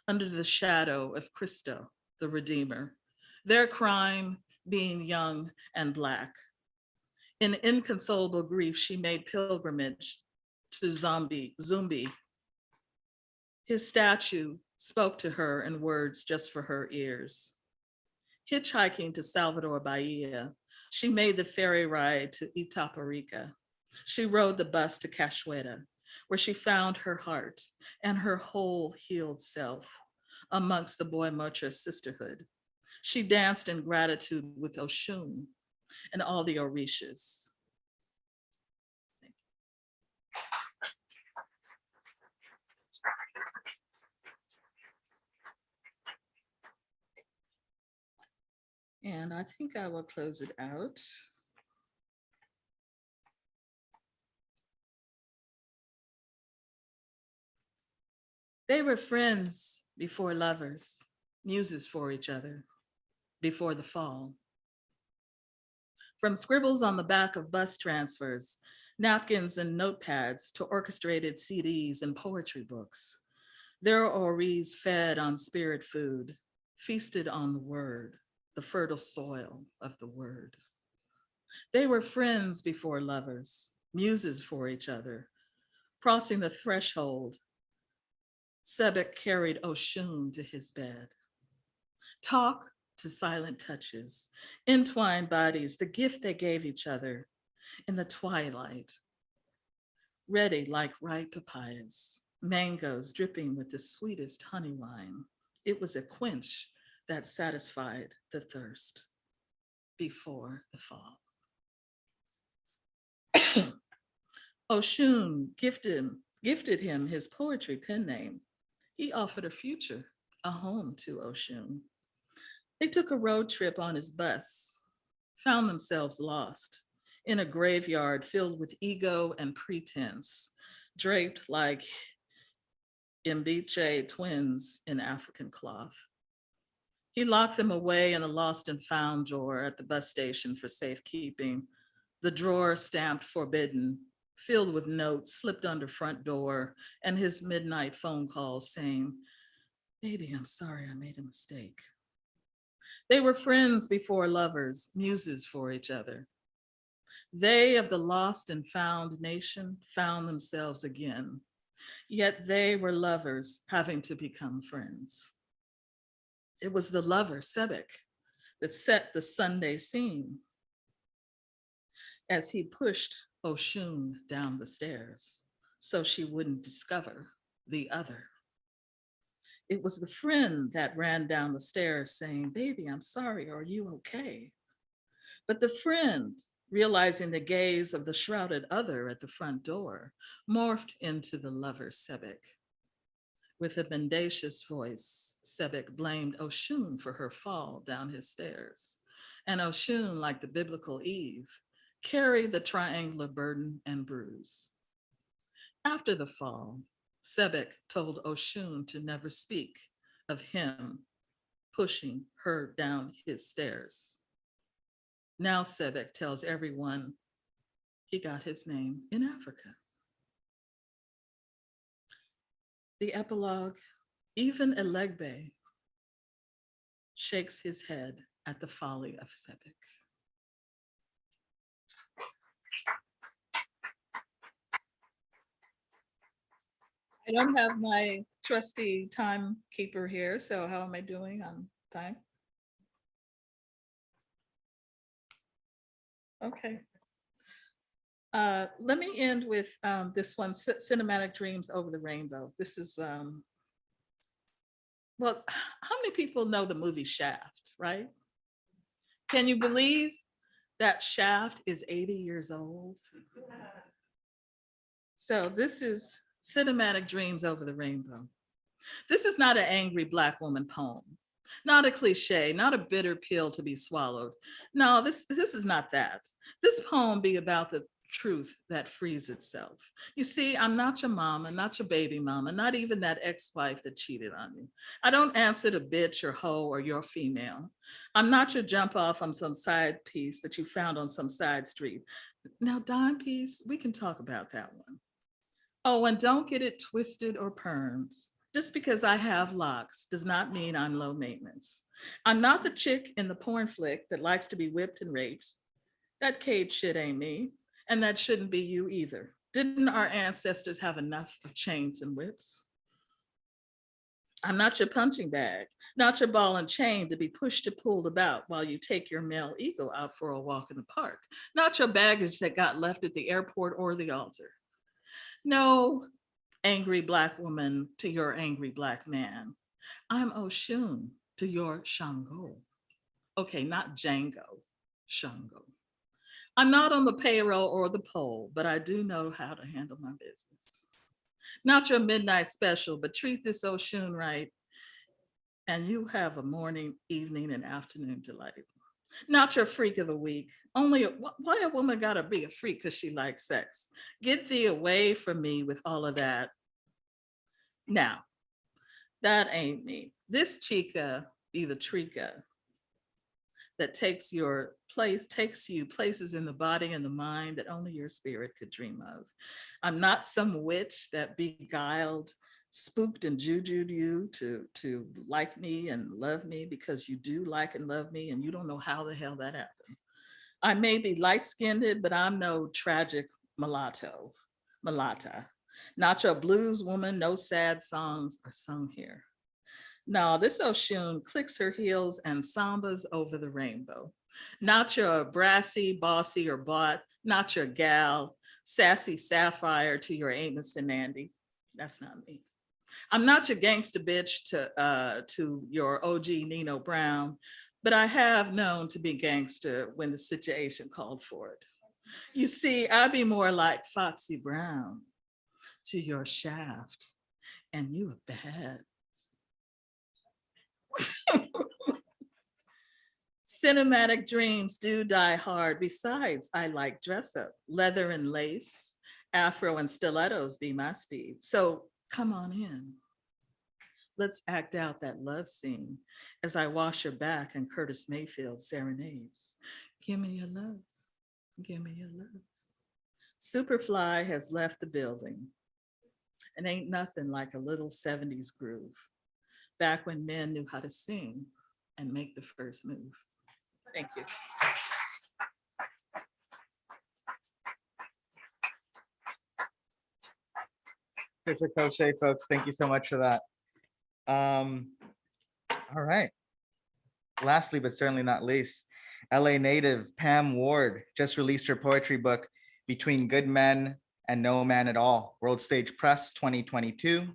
under the shadow of Cristo, the Redeemer, their crime being young and Black. In inconsolable grief, she made pilgrimage to Zumbi. His statue spoke to her in words just for her ears. Hitchhiking to Salvador Bahia, she made the ferry ride to Itaparica. She rode the bus to Cachoeira, where she found her heart and her whole healed self amongst the Boy Mocha sisterhood. She danced in gratitude with Oshun and all the Orishas. And I think I will close it out. They were friends before lovers, muses for each other, before the fall. From scribbles on the back of bus transfers, napkins and notepads to orchestrated CDs and poetry books, their Oris fed on spirit food, feasted on the word, the fertile soil of the word. They were friends before lovers, muses for each other. Crossing the threshold, Sebek carried Oshun to his bed. Talk to silent touches, entwined bodies, the gift they gave each other in the twilight, ready like ripe papayas, mangoes dripping with the sweetest honey wine. It was a quench that satisfied the thirst before the fall. Oshun gifted him his poetry pen name. He offered a future a home to Oshun. They took a road trip on his bus, found themselves lost in a graveyard filled with ego and pretense, draped like Mbiche twins in African cloth. He locked them away in a lost and found drawer at the bus station for safekeeping. The drawer stamped forbidden, filled with notes, slipped under front door, and his midnight phone calls saying, "Baby, I'm sorry, I made a mistake." They were friends before lovers, muses for each other. They of the lost and found nation found themselves again, yet they were lovers having to become friends. It was the lover, Sebek, that set the Sunday scene as he pushed Oshun down the stairs so she wouldn't discover the other. It was the friend that ran down the stairs saying, "Baby, I'm sorry, are you okay?" But the friend, realizing the gaze of the shrouded other at the front door, morphed into the lover, Sebek. With a mendacious voice, Sebek blamed Oshun for her fall down his stairs. And Oshun, like the biblical Eve, carried the triangular burden and bruise. After the fall, Sebek told Oshun to never speak of him pushing her down his stairs. Now Sebek tells everyone he got his name in Africa. The epilogue, even Elegbe shakes his head at the folly of Sebek. I don't have my trusty timekeeper here, so how am I doing on time? Okay. Let me end with this one, Cinematic Dreams Over the Rainbow. This is, well, how many people know the movie Shaft, right? Can you believe that Shaft is 80 years old? So this is Cinematic Dreams Over the Rainbow. This is not an angry Black woman poem, not a cliche, not a bitter pill to be swallowed. No, this is not that. This poem be about the truth that frees itself. You see, I'm not your mama, not your baby mama, not even that ex-wife that cheated on you. I don't answer to bitch or hoe or you're female. I'm not your jump off on some side piece that you found on some side street. Now, dime piece, we can talk about that one. Oh, and don't get it twisted or permed. Just because I have locks does not mean I'm low maintenance. I'm not the chick in the porn flick that likes to be whipped and raped. That cage shit ain't me, and that shouldn't be you either. Didn't our ancestors have enough of chains and whips? I'm not your punching bag, not your ball and chain to be pushed and pulled about while you take your male ego out for a walk in the park, not your baggage that got left at the airport or the altar. No, angry Black woman to your angry Black man. I'm Oshun to your Shango. Okay, not Django, Shango. I'm not on the payroll or the poll, but I do know how to handle my business. Not your midnight special, but treat this Oshun right, and you have a morning, evening, and afternoon delight. Not your freak of the week. Only why a woman gotta be a freak because she likes sex? Get thee away from me with all of that. Now, that ain't me. This chica be the trika that takes you places in the body and the mind that only your spirit could dream of. I'm not some witch that beguiled, spooked and jujued you to like me and love me, because you do like and love me and you don't know how the hell that happened. I may be light-skinned, but I'm no tragic mulatto, mulatta. Not your blues woman, no sad songs are sung here. No, this Oshun clicks her heels and sambas over the rainbow. Not your brassy, bossy, or bought, not your gal, sassy sapphire to your Amos and Andy. That's not me. I'm not your gangster bitch to your OG Nino Brown, but I have known to be gangster when the situation called for it. You see, I'd be more like Foxy Brown to your Shaft, and you are bad. Cinematic dreams do die hard. Besides, I like dress up, leather and lace, afro and stilettos be my speed. So come on in. Let's act out that love scene as I wash your back and Curtis Mayfield serenades. Give me your love. Give me your love. Superfly has left the building. And ain't nothing like a little 70s groove. Back when men knew how to sing and make the first move. Thank you. Patricia Crochet, folks, thank you so much for that. All right. Lastly, but certainly not least, LA native Pam Ward just released her poetry book, Between Good Men and No Man at All, World Stage Press 2022.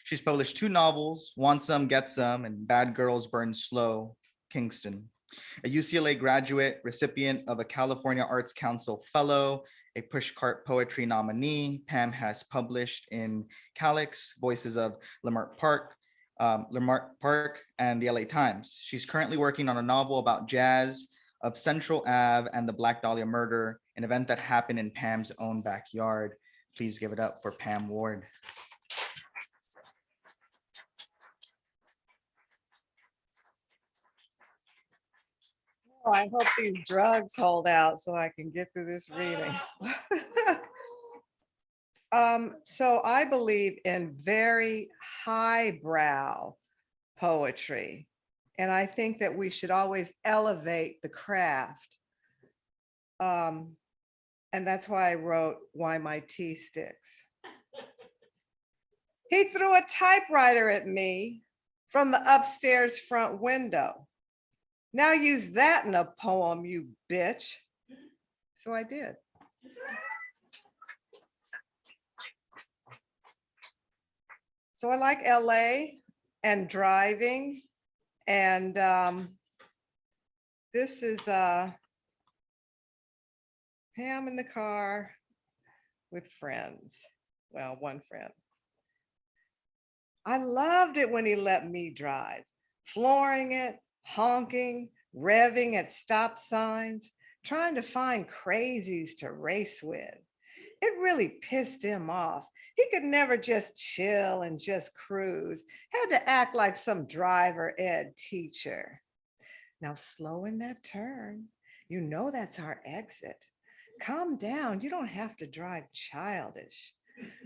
She's published 2 novels, Want Some, Get Some, and Bad Girls Burn Slow, Kingston. A UCLA graduate, recipient of a California Arts Council Fellow, a Pushcart Poetry nominee, Pam has published in Calyx, Voices of Leimert Park, and the LA Times. She's currently working on a novel about jazz of Central Ave and the Black Dahlia murder, an event that happened in Pam's own backyard. Please give it up for Pam Ward. Oh, I hope these drugs hold out so I can get through this reading. So I believe in very highbrow poetry. And I think that we should always elevate the craft. And that's why I wrote Why My Tea Sticks. He threw a typewriter at me from the upstairs front window. Now use that in a poem, you bitch. So I did. So I like LA and driving. And this is Pam in the car with friends. Well, one friend. I loved it when he let me drive, flooring it, honking, revving at stop signs, trying to find crazies to race with. It really pissed him off. He could never just chill and just cruise, had to act like some driver ed teacher. Now slow in that turn. You know that's our exit. Calm down, you don't have to drive childish.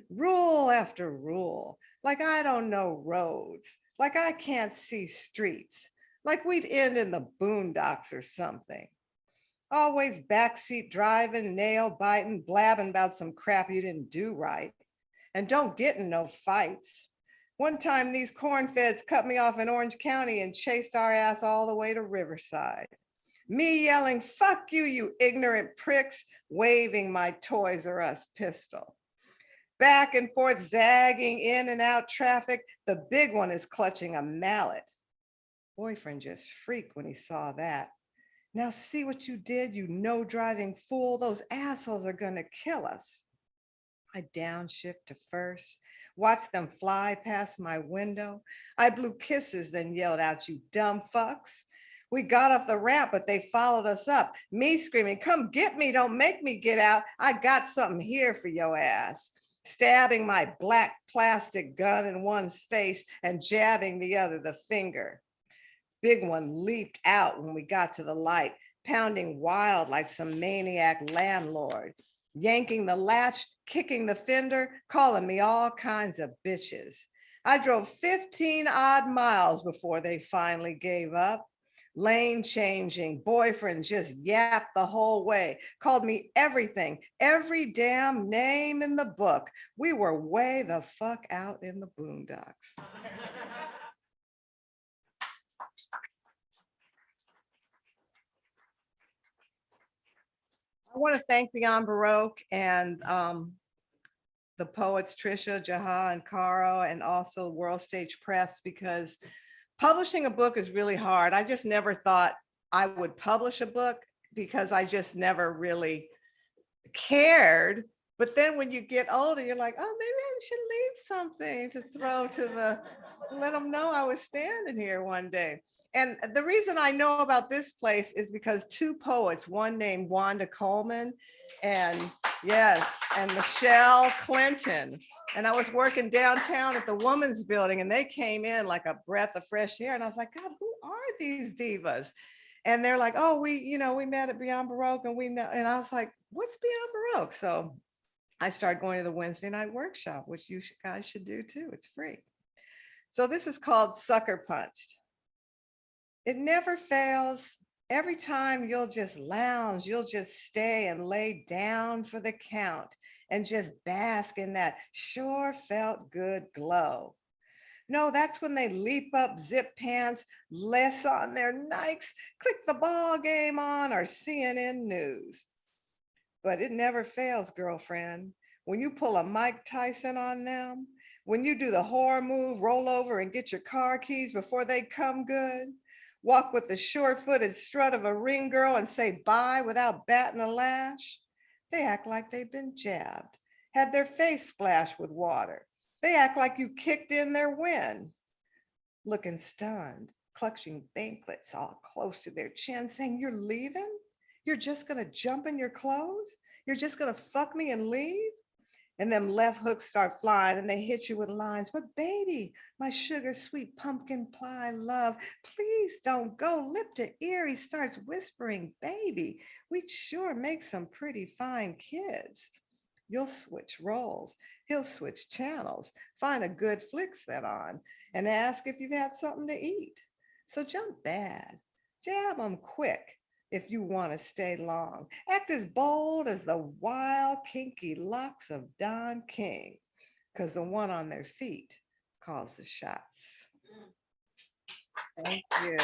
Rule after rule, like I don't know roads, like I can't see streets, like we'd end in the boondocks or something. Always backseat driving, nail biting, blabbing about some crap you didn't do right. And don't get in no fights. One time these corn feds cut me off in Orange County and chased our ass all the way to Riverside. Me yelling, fuck you, you ignorant pricks, waving my Toys R Us pistol. Back and forth, zagging in and out traffic. The big one is clutching a mallet. Boyfriend just freaked when he saw that. Now see what you did, you no driving fool. Those assholes are gonna kill us. I downshift to first, watched them fly past my window. I blew kisses, then yelled out, you dumb fucks. We got off the ramp, but they followed us up. Me screaming, come get me, don't make me get out. I got something here for your ass. Stabbing my black plastic gun in one's face and jabbing the other the finger. Big one leaped out when we got to the light, pounding wild like some maniac landlord, yanking the latch, kicking the fender, calling me all kinds of bitches. I drove 15 odd miles before they finally gave up. Lane changing, boyfriend just yapped the whole way, called me everything, every damn name in the book. We were way the fuck out in the boondocks. I want to thank Beyond Baroque and the poets Trisha, Jaha, and Caro, and also World Stage Press, because publishing a book is really hard. I just never thought I would publish a book because I just never really cared But then when you get older, you're like, oh, maybe I should leave something to throw to let them know I was standing here one day. And the reason I know about this place is because two poets, one named Wanda Coleman and yes, and Michelle Clinton. And I was working downtown at the Woman's Building and they came in like a breath of fresh air. And I was like, God, who are these divas? And they're like, oh, we met at Beyond Baroque and we know. And I was like, what's Beyond Baroque? So I started going to the Wednesday night workshop, which you guys should do too. It's free. So this is called Sucker Punched. It never fails. Every time you'll just lounge, you'll just stay and lay down for the count and just bask in that sure felt good glow. No, that's when they leap up zip pants, less on their Nikes, click the ball game on or CNN News. But it never fails, girlfriend. When you pull a Mike Tyson on them, when you do the horror move, roll over and get your car keys before they come good, walk with the sure-footed strut of a ring girl and say bye without batting a lash, they act like they've been jabbed, had their face splashed with water. They act like you kicked in their wind, looking stunned, clutching banklets all close to their chin, saying, you're leaving? You're just gonna jump in your clothes? You're just gonna fuck me and leave? And them left hooks start flying and they hit you with lines. But baby, my sugar sweet pumpkin pie love, please don't go. Lip to ear, he starts whispering, baby, we'd sure make some pretty fine kids. You'll switch roles. He'll switch channels, find a good flick set on, and ask if you've had something to eat. So jump bad, jab them quick if you want to stay long. Act as bold as the wild, kinky locks of Don King, because the one on their feet calls the shots. Thank you.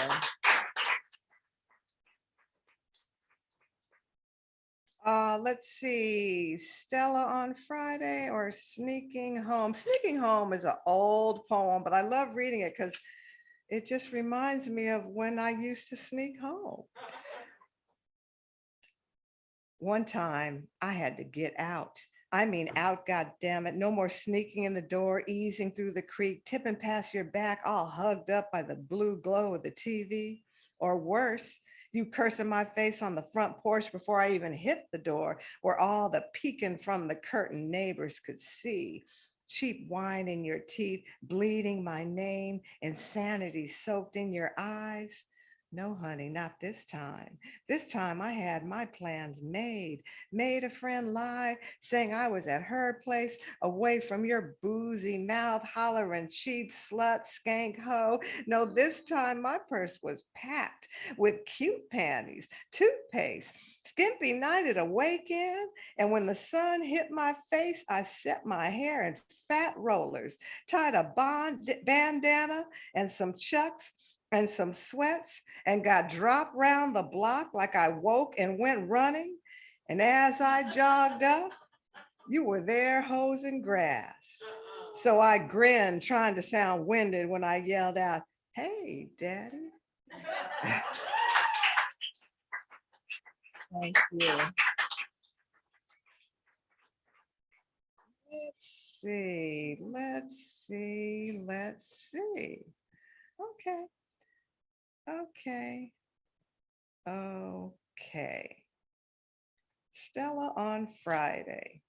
Let's see, Stella on Friday or Sneaking Home. Sneaking Home is an old poem, but I love reading it because it just reminds me of when I used to sneak home. One time I had to get out. I mean out, God damn it. No more sneaking in the door, easing through the creek, tipping past your back, all hugged up by the blue glow of the TV. Or worse, you cursing my face on the front porch before I even hit the door, where all the peeking from the curtain neighbors could see. Cheap wine in your teeth, bleeding my name, insanity soaked in your eyes. No, honey, not this time. This time I had my plans made a friend lie, saying I was at her place, away from your boozy mouth, hollering cheap slut, skank hoe. No, this time my purse was packed with cute panties, toothpaste, skimpy nighted awake in. And when the sun hit my face, I set my hair in fat rollers, tied a bandana and some chucks and some sweats and got dropped round the block like I woke and went running. And as I jogged up, you were there hosing grass. So I grinned, trying to sound winded when I yelled out, hey, Daddy. Thank you. Let's see, let's see, let's see. Okay. Okay. Okay. Stella on Friday.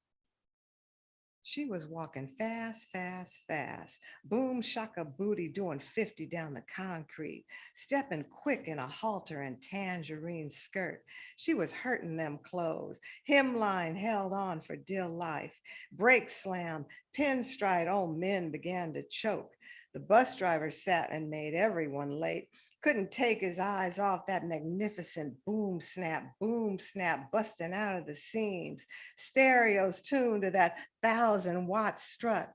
She was walking fast, fast, fast. Boom, shaka booty doing 50 down the concrete, stepping quick in a halter and tangerine skirt. She was hurting them clothes. Hemline held on for dear life. Brake slam, pinstripe, old men began to choke. The bus driver sat and made everyone late. Couldn't take his eyes off that magnificent boom snap, busting out of the seams. Stereos tuned to that 1,000-watt strut.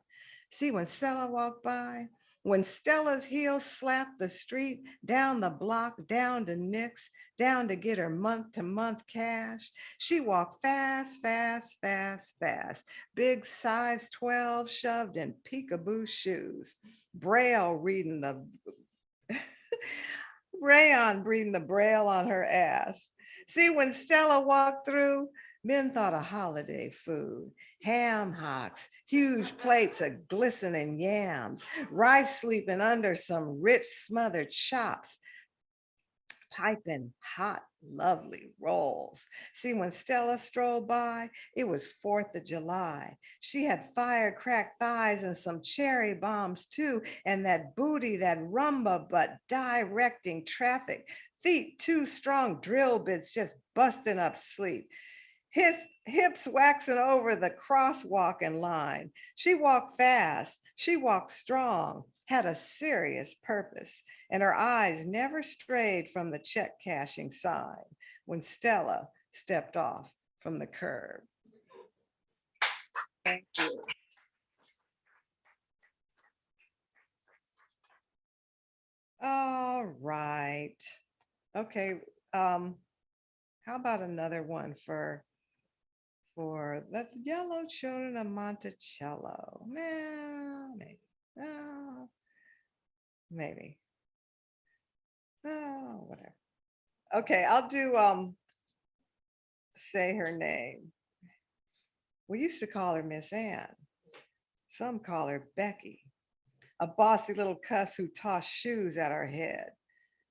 See, when Stella walked by, when Stella's heels slapped the street, down the block, down to Nick's, down to get her month-to-month cash, she walked fast, fast, fast, fast. Big size 12 shoved in peekaboo shoes. Braille reading the rayon breathing the braille on her ass. See, when Stella walked through, Men thought of holiday food, ham hocks, huge plates of glistening yams, rice sleeping under some rich smothered chops, piping hot, lovely rolls. See, when Stella strolled by, it was 4th of July. She had firecracked thighs and some cherry bombs too, and that booty, that rumba butt directing traffic, feet too strong, drill bits just busting up sleep. His hips waxing over the crosswalking line. She walked fast, she walked strong, had a serious purpose, and her eyes never strayed from the check cashing sign when Stella stepped off from the curb. Thank you. All right. Okay. How about another one for that's Yellow Children of Monticello? Well, maybe. Oh, maybe. Oh, whatever. Okay, I'll do say her name. We used to call her Miss Ann. Some call her Becky, a bossy little cuss who tossed shoes at our head,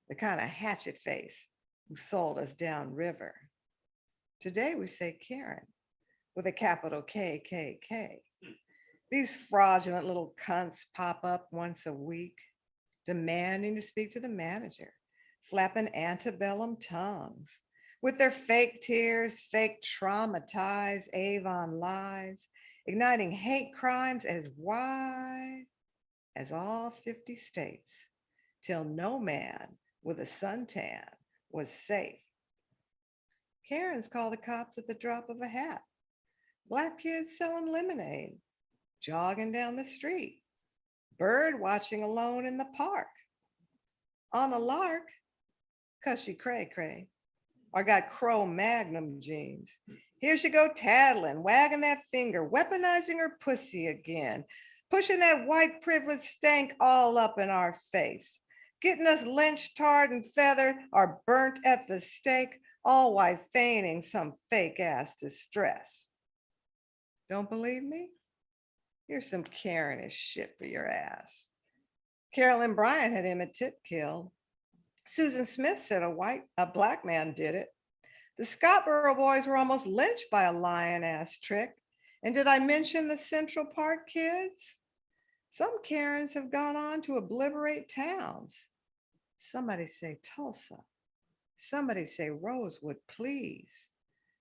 the kind of hatchet face who sold us downriver. Today we say Karen with a capital KKK. These fraudulent little cunts pop up once a week, demanding to speak to the manager, flapping antebellum tongues with their fake tears, fake traumatized Avon lies, igniting hate crimes as wide as all 50 states, till no man with a suntan was safe. Karens call the cops at the drop of a hat. Black kids selling lemonade, jogging down the street, bird watching alone in the park, on a lark, cause she cray cray, or got Crow Magnum jeans. Here she go tattling, wagging that finger, weaponizing her pussy again, pushing that white privilege stank all up in our face, getting us lynched, tarred and feathered, or burnt at the stake, all while feigning some fake ass distress. Don't believe me? Here's some Karen-ish shit for your ass. Carolyn Bryant had Emmett Till killed. Susan Smith said a black man did it. The Scottsboro boys were almost lynched by a lion-ass trick. And did I mention the Central Park kids? Some Karens have gone on to obliterate towns. Somebody say Tulsa. Somebody say Rosewood, please.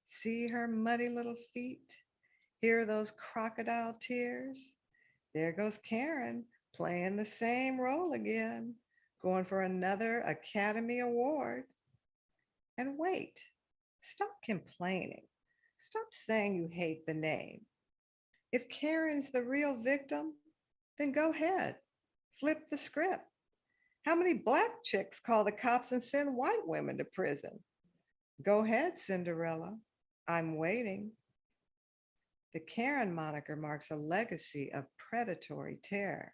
See her muddy little feet? Hear those crocodile tears? There goes Karen playing the same role again, going for another Academy Award. And wait, stop complaining. Stop saying you hate the name. If Karen's the real victim, then go ahead, flip the script. How many black chicks call the cops and send white women to prison? Go ahead, Cinderella, I'm waiting. The Karen moniker marks a legacy of predatory terror.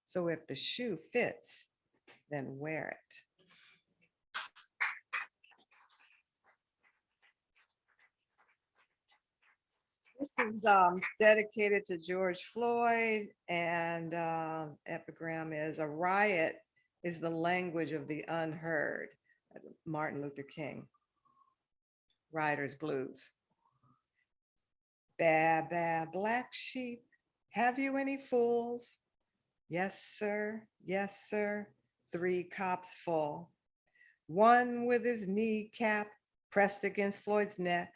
So if the shoe fits, then wear it. This is dedicated to George Floyd, and epigram is a riot is the language of the unheard. Martin Luther King. Riders Blues. Baa, baa, black sheep, have you any fools? Yes, sir. Yes, sir. 3 cops full. One with his kneecap pressed against Floyd's neck.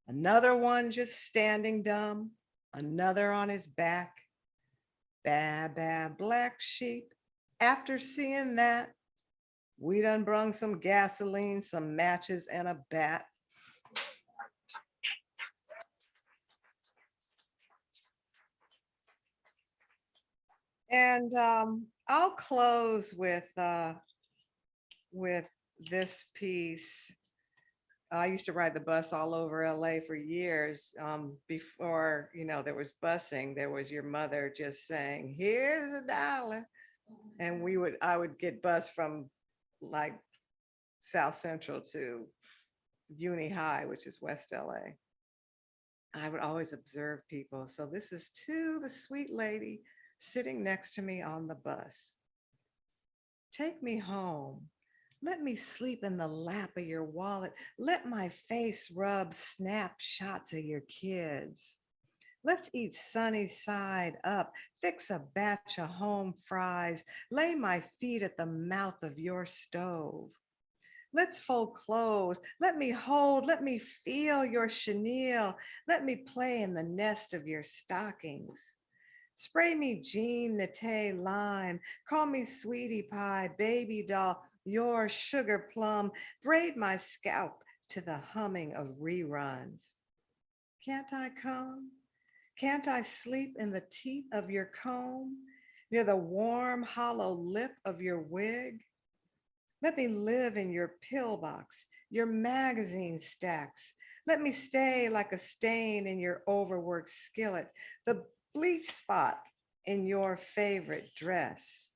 Another one just standing dumb. Another on his back. Baa, baa, black sheep. After seeing that, we done brung some gasoline, some matches, and a bat. And I'll close with this piece. I used to ride the bus all over LA for years. Before, there was busing, there was your mother just saying, here's $1. And I would get bus from like South Central to Uni High, which is West LA. I would always observe people. So this is to the sweet lady sitting next to me on the bus. Take me home. Let me sleep in the lap of your wallet. Let my face rub snapshots of your kids. Let's eat sunny side up, fix a batch of home fries, lay my feet at the mouth of your stove. Let's fold clothes. Let me hold, let me feel your chenille. Let me play in the nest of your stockings. Spray me Jean Nate lime. Call me sweetie pie, baby doll, your sugar plum. Braid my scalp to the humming of reruns. Can't I come? Can't I sleep in the teeth of your comb, near the warm, hollow lip of your wig? Let me live in your pillbox, your magazine stacks. Let me stay like a stain in your overworked skillet, the bleach spot in your favorite dress.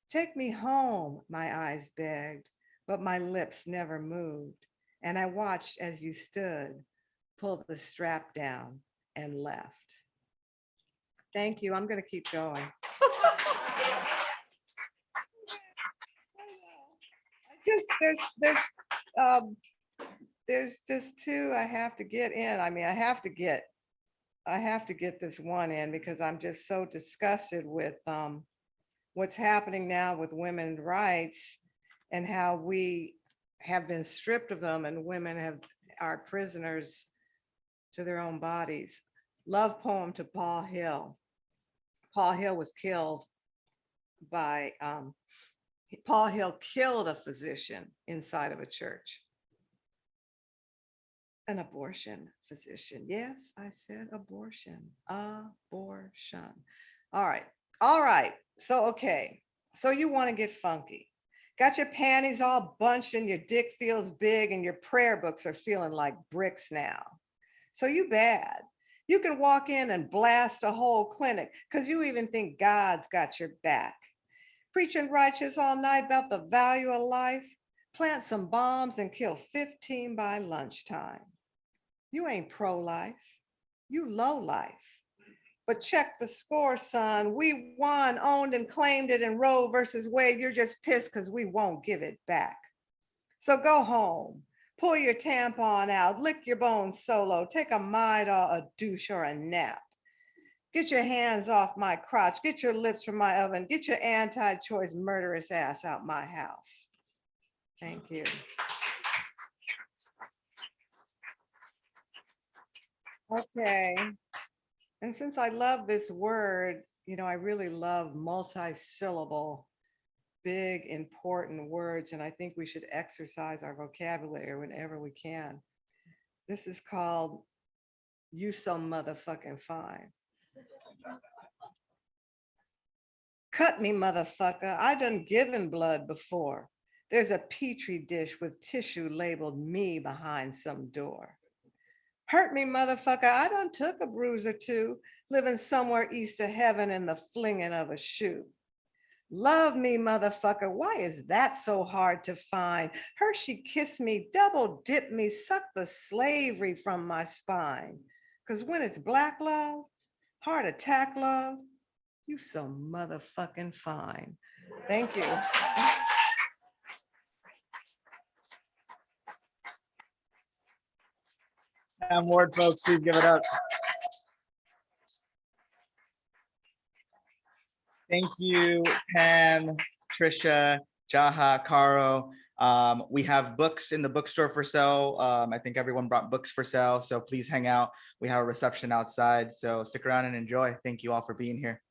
Take me home, my eyes begged, but my lips never moved. And I watched as you stood, pulled the strap down and left. Thank you. I'm going to keep going. Just there's just two I have to get in. I mean, I have to get this one in because I'm just so disgusted with what's happening now with women's rights and how we have been stripped of them and women are prisoners to their own bodies. Love poem to Paul Hill. Paul Hill was killed by Paul Hill killed a physician inside of a church. An abortion physician. Yes, I said abortion. Abortion. All right. All right. So, okay. So you want to get funky. Got your panties all bunched and your dick feels big and your prayer books are feeling like bricks now. So you bad. You can walk in and blast a whole clinic because you even think God's got your back. Preaching righteous all night about the value of life. Plant some bombs and kill 15 by lunchtime. You ain't pro-life, you low life. But check the score, son. We won, owned and claimed it in Roe versus Wade. You're just pissed because we won't give it back. So go home, pull your tampon out, lick your bones solo, take a Midol, a douche, or a nap. Get your hands off my crotch, get your lips from my oven, get your anti-choice murderous ass out my house. Thank you. Okay. And since I love this word, you know, I really love multi-syllable, big, important words, and I think we should exercise our vocabulary whenever we can. This is called You So Motherfucking Fine. Cut me, motherfucker. I done given blood before. There's a petri dish with tissue labeled me behind some door. Hurt me, motherfucker. I done took a bruise or two, living somewhere east of heaven in the flinging of a shoe. Love me, motherfucker. Why is that so hard to find? Hershey kiss me, double dip me, suck the slavery from my spine. Because when it's black love, heart attack love, you so motherfucking fine. Thank you. Pam Ward, folks, please give it up. Thank you, Pam, Trisha, Jaha, Caro. We have books in the bookstore for sale. I think everyone brought books for sale, so please hang out. We have a reception outside, so stick around and enjoy. Thank you all for being here.